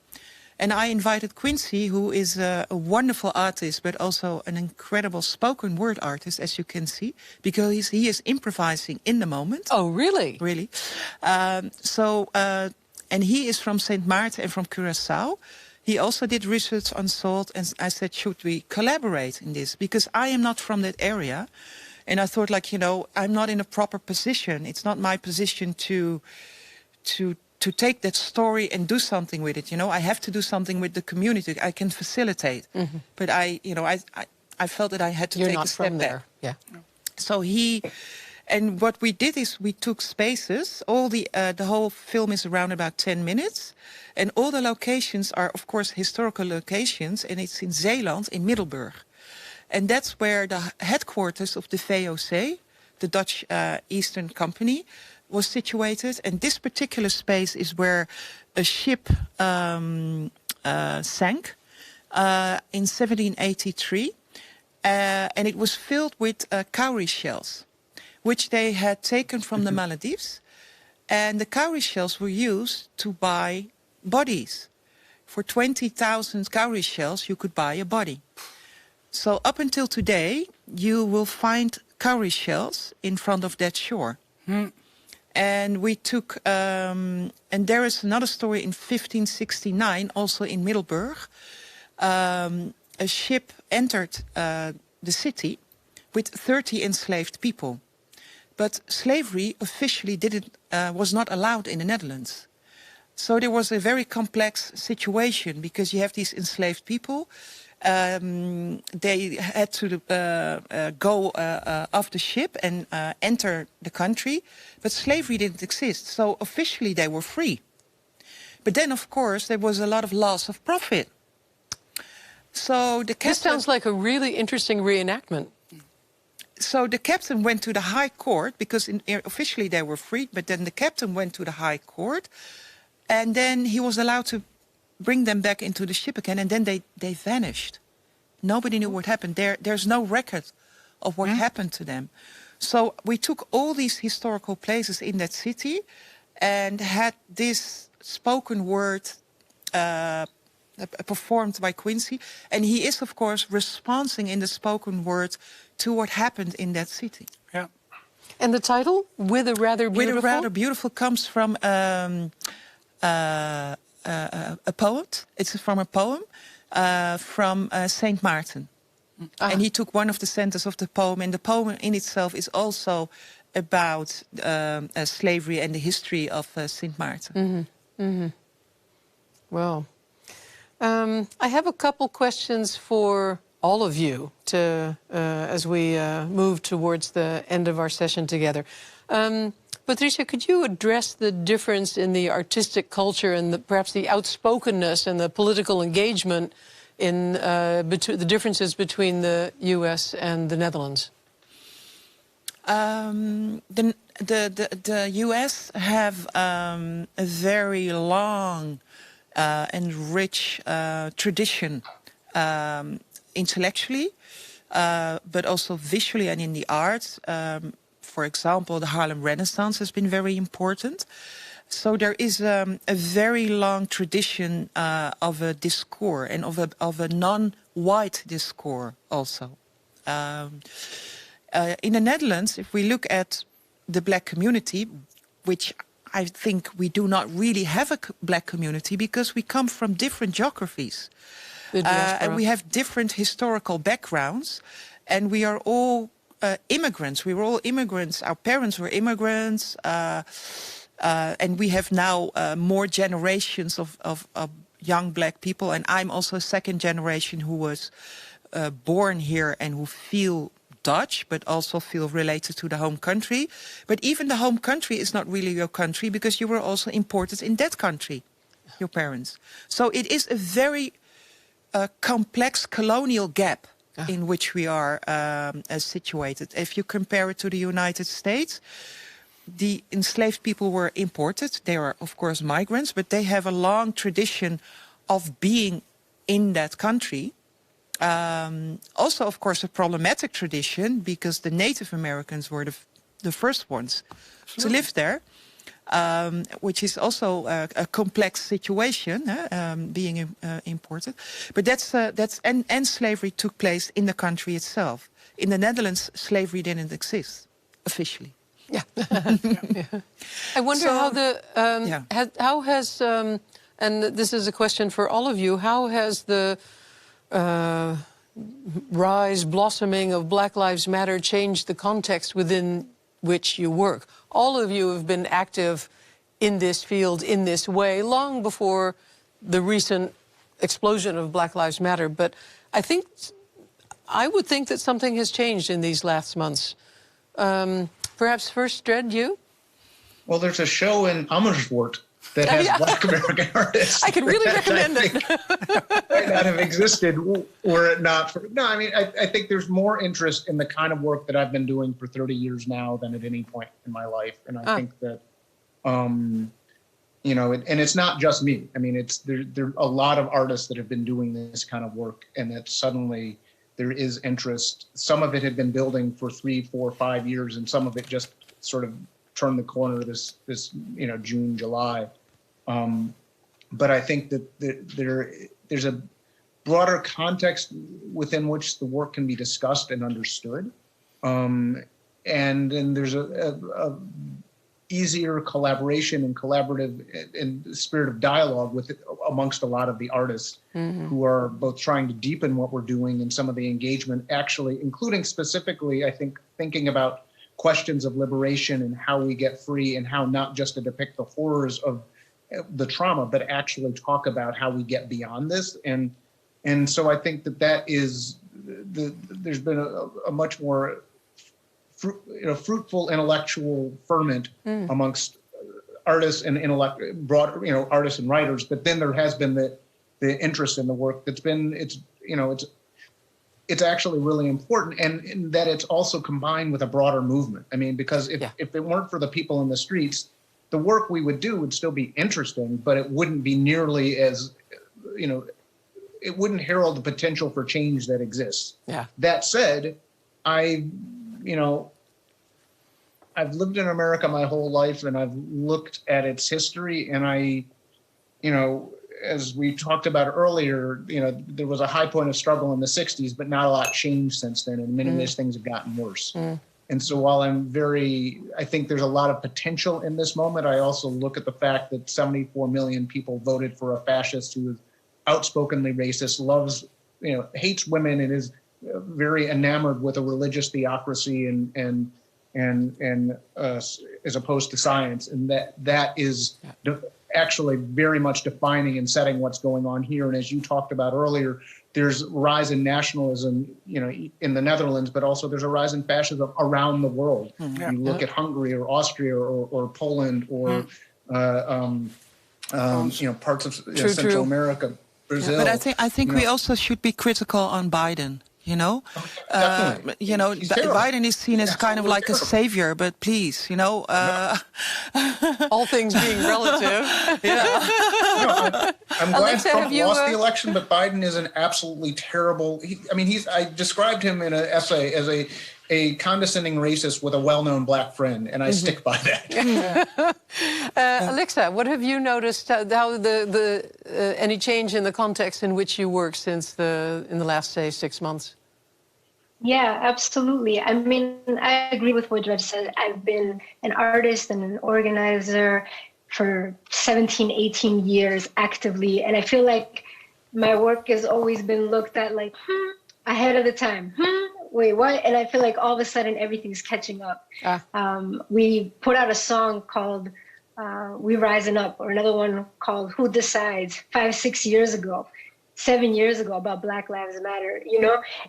[SPEAKER 3] And I invited Quincy, who is a wonderful artist, but also an incredible spoken word artist, as you can see, because he is improvising in the moment.
[SPEAKER 1] Oh, really?
[SPEAKER 3] Really. And he is from St. Maarten and from Curaçao. He also did research on salt, and I said, should we collaborate in this? Because I am not from that area. And I thought, like, you know, I'm not in a proper position. It's not my position to take that story and do something with it. You know, I have to do something with the community. I can facilitate. But I felt that I had to take a step back.
[SPEAKER 1] Yeah.
[SPEAKER 3] So and what we did is we took spaces. The whole film is around about 10 minutes. And all the locations are, of course, historical locations. And it's in Zeeland, in Middelburg. And that's where the headquarters of the VOC, the Dutch Eastern Company, was situated. And this particular space is where a ship sank in 1783. And it was filled with cowrie shells, which they had taken from the Maldives. And the cowrie shells were used to buy bodies. For 20,000 cowrie shells, you could buy a body. So up until today, you will find cowrie shells in front of that shore. And we took, and there is another story in 1569, also in Middelburg. A ship entered the city with 30 enslaved people. But slavery officially was not allowed in the Netherlands. So there was a very complex situation because you have these enslaved people. They had to go off the ship and enter the country. But slavery didn't exist. So officially they were free. But then, of course, there was a lot of loss of profit. So the captain...
[SPEAKER 1] This sounds like a really interesting reenactment.
[SPEAKER 3] So the captain went to the High Court because officially they were freed. But then the captain went to the High Court. And then he was allowed to bring them back into the ship again. And then they vanished. Nobody knew what happened. There's no record of what happened to them. So we took all these historical places in that city and had this spoken word performed by Quincy. And he is, of course, responding in the spoken word to what happened in that city.
[SPEAKER 2] Yeah.
[SPEAKER 1] And the title, With a Rather Beautiful?
[SPEAKER 3] With a Rather Beautiful comes from a poet. It's from a poem from Saint Martin. And he took one of the sentences of the poem, and the poem in itself is also about slavery and the history of Saint Martin.
[SPEAKER 1] Mm-hmm. Mm-hmm. Well, I have a couple questions for all of you as we move towards the end of our session together. Patricia, could you address the difference in the artistic culture and perhaps the outspokenness and the political engagement in the differences between the U.S. and the Netherlands?
[SPEAKER 3] The U.S. have a very long and rich tradition intellectually, but also visually and in the arts. For example, the Harlem Renaissance has been very important. So there is a very long tradition of a discourse and of a non-white discourse also. In the Netherlands, if we look at the black community, which I think we do not really have a black community because we come from different geographies. And we have different historical backgrounds, and we are all immigrants. We were all immigrants. Our parents were immigrants, and we have now more generations of young black people. And I'm also a second generation who was born here and who feel Dutch, but also feel related to the home country. But even the home country is not really your country because you were also imported in that country, your parents. So it is a very complex colonial gap in which we are situated. If you compare it to the United States, the enslaved people were imported. They are, of course, migrants, but they have a long tradition of being in that country. Also, of course, a problematic tradition because the Native Americans were the first ones to live there, which is also a complex situation, being imported. But and slavery took place in the country itself. In the Netherlands, slavery didn't exist officially.
[SPEAKER 1] Yeah. I wonder how has and this is a question for all of you. How has the blossoming of Black Lives Matter changed the context within which you work? All of you have been active in this field in this way long before the recent explosion of Black Lives Matter. But I would think that something has changed in these last months. Perhaps first, Dred, you?
[SPEAKER 6] Well, there's a show in Amersfoort that has Black American artists.
[SPEAKER 1] I can really recommend it.
[SPEAKER 6] Might not have existed were it not for... No, I mean, I think there's more interest in the kind of work that I've been doing for 30 years now than at any point in my life. And I think that, you know, and it's not just me. I mean, there are a lot of artists that have been doing this kind of work, and that suddenly there is interest. Some of it had been building for 3, 4, 5 years, and some of it just sort of turned the corner this you know, June, July. But I think that there's a broader context within which the work can be discussed and understood. And then there's a easier collaboration and collaborative and spirit of dialogue amongst a lot of the artists who are both trying to deepen what we're doing and some of the engagement, actually, including specifically, I think, thinking about questions of liberation and how we get free and how not just to depict the horrors of the trauma, but actually talk about how we get beyond this. And so I think that is there's been a much more fruitful intellectual ferment amongst artists and broad, you know, artists and writers. But then there has been the interest in the work that's been, it's actually really important, and that it's also combined with a broader movement. I mean, because if it weren't for the people in the streets, the work we would do would still be interesting, but it wouldn't be nearly as, you know, it wouldn't herald the potential for change that exists. Yeah. That said, I've lived in America my whole life, and I've looked at its history, and as we talked about earlier, you know, there was a high point of struggle in the 60s, but not a lot changed since then, and many of these things have gotten worse. And so while I think there's a lot of potential in this moment, I also look at the fact that 74 million people voted for a fascist who is outspokenly racist, loves, hates women, and is very enamored with a religious theocracy and as opposed to science. And that is actually very much defining and setting what's going on here. And as you talked about earlier, there's a rise in nationalism, in the Netherlands, but also there's a rise in fascism around the world. You look at Hungary or Austria or Poland or parts of Central America, Brazil.
[SPEAKER 3] But I think we also should be critical on Biden. Biden is seen as kind of like a savior, but please,
[SPEAKER 1] all things being relative.
[SPEAKER 6] I'm glad Trump lost the election, but Biden is an absolutely terrible. I described him in an essay as a condescending racist with a well-known black friend, and I stick by that.
[SPEAKER 1] Alixa, what have you noticed? How any change in the context in which you work since in the last, say, 6 months?
[SPEAKER 5] Yeah, absolutely. I mean, I agree with what Dred said. I've been an artist and an organizer for 17, 18 years actively, and I feel like my work has always been looked at like, ahead of the time. Wait, what? And I feel like all of a sudden everything's catching up. We put out a song called We Rising Up, or another one called Who Decides, 5, 6 years ago, 7 years ago, about Black Lives Matter,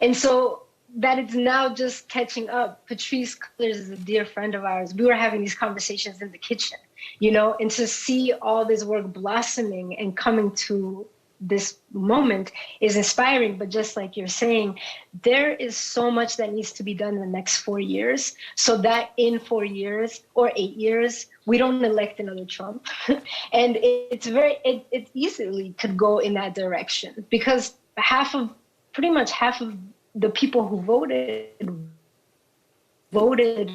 [SPEAKER 5] And so that it's now just catching up. Patrice Kaersenhout is a dear friend of ours. We were having these conversations in the kitchen, and to see all this work blossoming and coming to this moment is inspiring. But just like you're saying, there is so much that needs to be done in the next 4 years, so that in 4 years or 8 years, we don't elect another Trump. And it easily could go in that direction, because pretty much half of the people who voted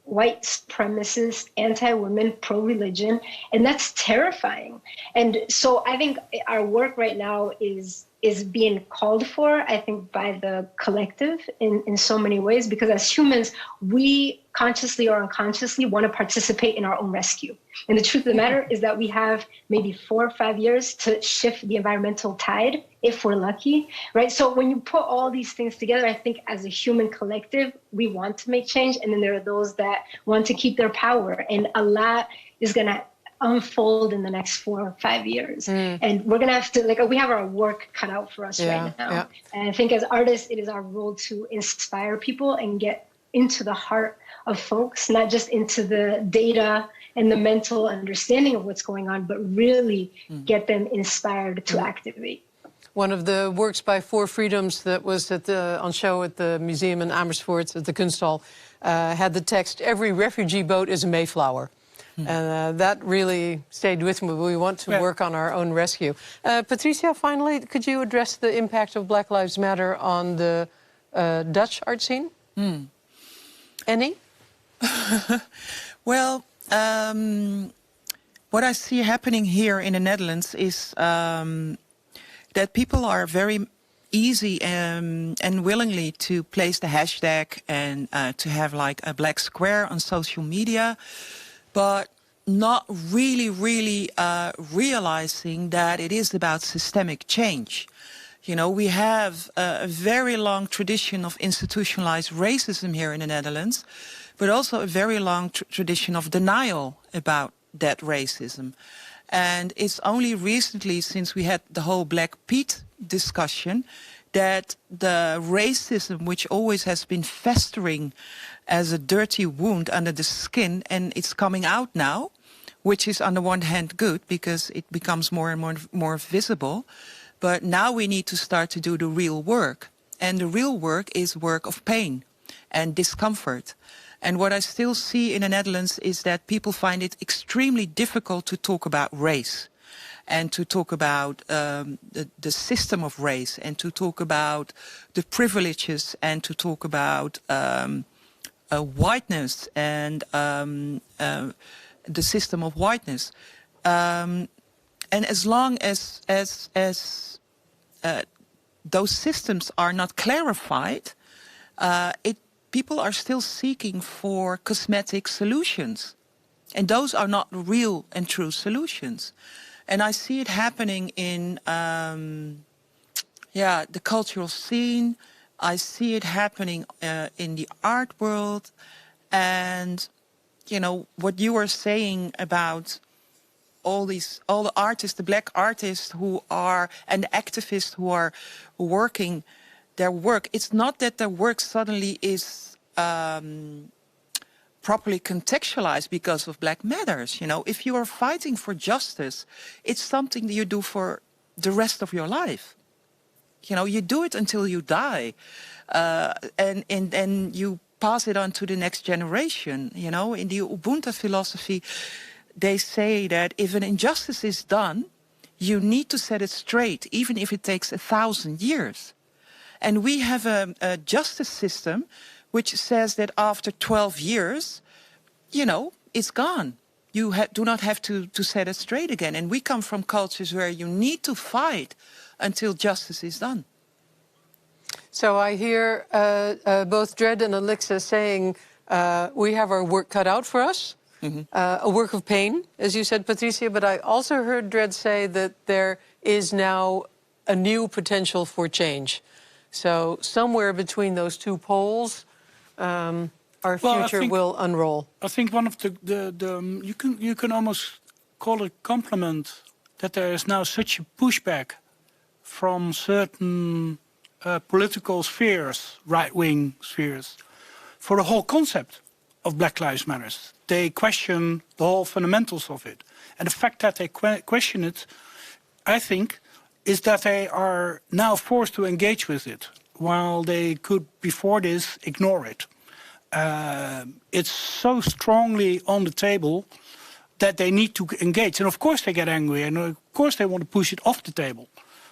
[SPEAKER 5] white supremacist, anti-women, pro-religion, and that's terrifying. And so I think our work right now is being called for, I think, by the collective in so many ways, because as humans, we consciously or unconsciously want to participate in our own rescue. And the truth of the matter is that we have maybe 4 or 5 years to shift the environmental tide, if we're lucky, right? So when you put all these things together, I think as a human collective, we want to make change. And then there are those that want to keep their power. And a lot is going to unfold in the next 4 or 5 years. And we're going to have to, we have our work cut out for us right now. Yeah. And I think as artists, it is our role to inspire people and get into the heart of folks, not just into the data and the mental understanding of what's going on, but really get them inspired to activate.
[SPEAKER 1] One of the works by Four Freedoms that was on show at the museum in Amersfoort, at the Kunsthal, had the text, "Every refugee boat is a Mayflower." And that really stayed with me. We want to work on our own rescue. Patricia, finally, could you address the impact of Black Lives Matter on the Dutch art scene? Any?
[SPEAKER 3] Well, what I see happening here in the Netherlands is that people are very easy and willingly to place the hashtag and to have like a black square on social media, but not really realizing that it is about systemic change. We have a very long tradition of institutionalized racism here in the Netherlands, but also a very long tradition of denial about that racism. And it's only recently, since we had the whole Black Pete discussion, that the racism, which always has been festering as a dirty wound under the skin, and it's coming out now, which is on the one hand good because it becomes more and more visible. But now we need to start to do the real work. And the real work is work of pain and discomfort. And what I still see in the Netherlands is that people find it extremely difficult to talk about race and to talk about the system of race and to talk about the privileges and to talk about whiteness and the system of whiteness. And as long as those systems are not clarified, people are still seeking for cosmetic solutions. And those are not real and true solutions. And I see it happening in the cultural scene. I see it happening in the art world. And, you know, what you were saying about all the artists, the black artists who are, and the activists who are working their work, it's not that their work suddenly is properly contextualized because of Black Matters. You know, if you are fighting for justice, it's something that you do for the rest of your life. You know, you do it until you die, and you pass it on to the next generation. You know, in the Ubuntu philosophy, they say that if an injustice is done, you need to set it straight, even if it takes 1,000 years. And we have a justice system which says that after 12 years, you know, it's gone. You do not have to set it straight again. And we come from cultures where you need to fight until justice is done.
[SPEAKER 1] So I hear both Dred and Alixa saying we have our work cut out for us, a work of pain, as you said, Patricia, but I also heard Dred say that there is now a new potential for change. So somewhere between those two poles, our future will unroll.
[SPEAKER 2] I think one of you can almost call it a compliment that there is now such a pushback from certain political spheres, right-wing spheres, for the whole concept of Black Lives Matter. They question the whole fundamentals of it. And the fact that they question it, I think, is that they are now forced to engage with it, while they could, before this, ignore it. It's so strongly on the table that they need to engage. And of course they get angry, and of course they want to push it off the table.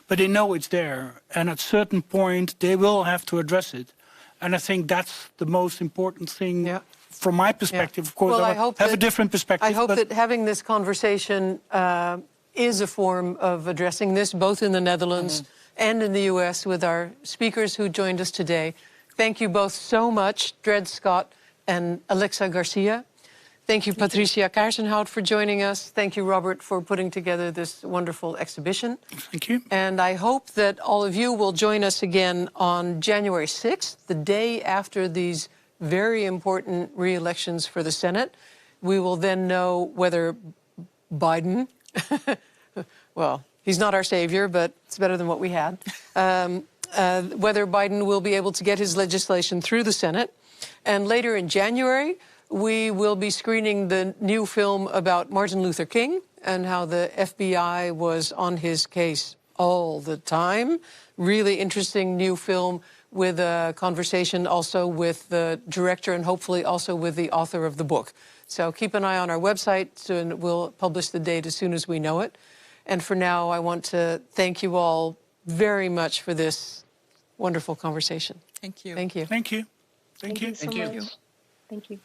[SPEAKER 2] But they know it's there, and at a certain point they will have to address it. And I think that's the most important thing from my perspective. Of course, I have a different perspective.
[SPEAKER 1] I hope that having this conversation is a form of addressing this, both in the Netherlands and in the US, with our speakers who joined us today. Thank you both so much, Dred Scott and Alixa Garcia. Thank you, Patricia Kaersenhout, for joining us. Thank you, Robert, for putting together this wonderful exhibition.
[SPEAKER 2] Thank you.
[SPEAKER 1] And I hope that all of you will join us again on January 6th, the day after these very important re-elections for the Senate. We will then know whether Biden, well, he's not our savior, but it's better than what we had, whether Biden will be able to get his legislation through the Senate. And later in January, we will be screening the new film about Martin Luther King and how the FBI was on his case all the time. Really interesting new film with a conversation also with the director and hopefully also with the author of the book. So keep an eye on our website, and we'll publish the date as soon as we know it. And for now, I want to thank you all very much for this wonderful conversation.
[SPEAKER 3] Thank you.
[SPEAKER 1] Thank you.
[SPEAKER 2] Thank you. Thank you.
[SPEAKER 7] Thank you so much. Thank you.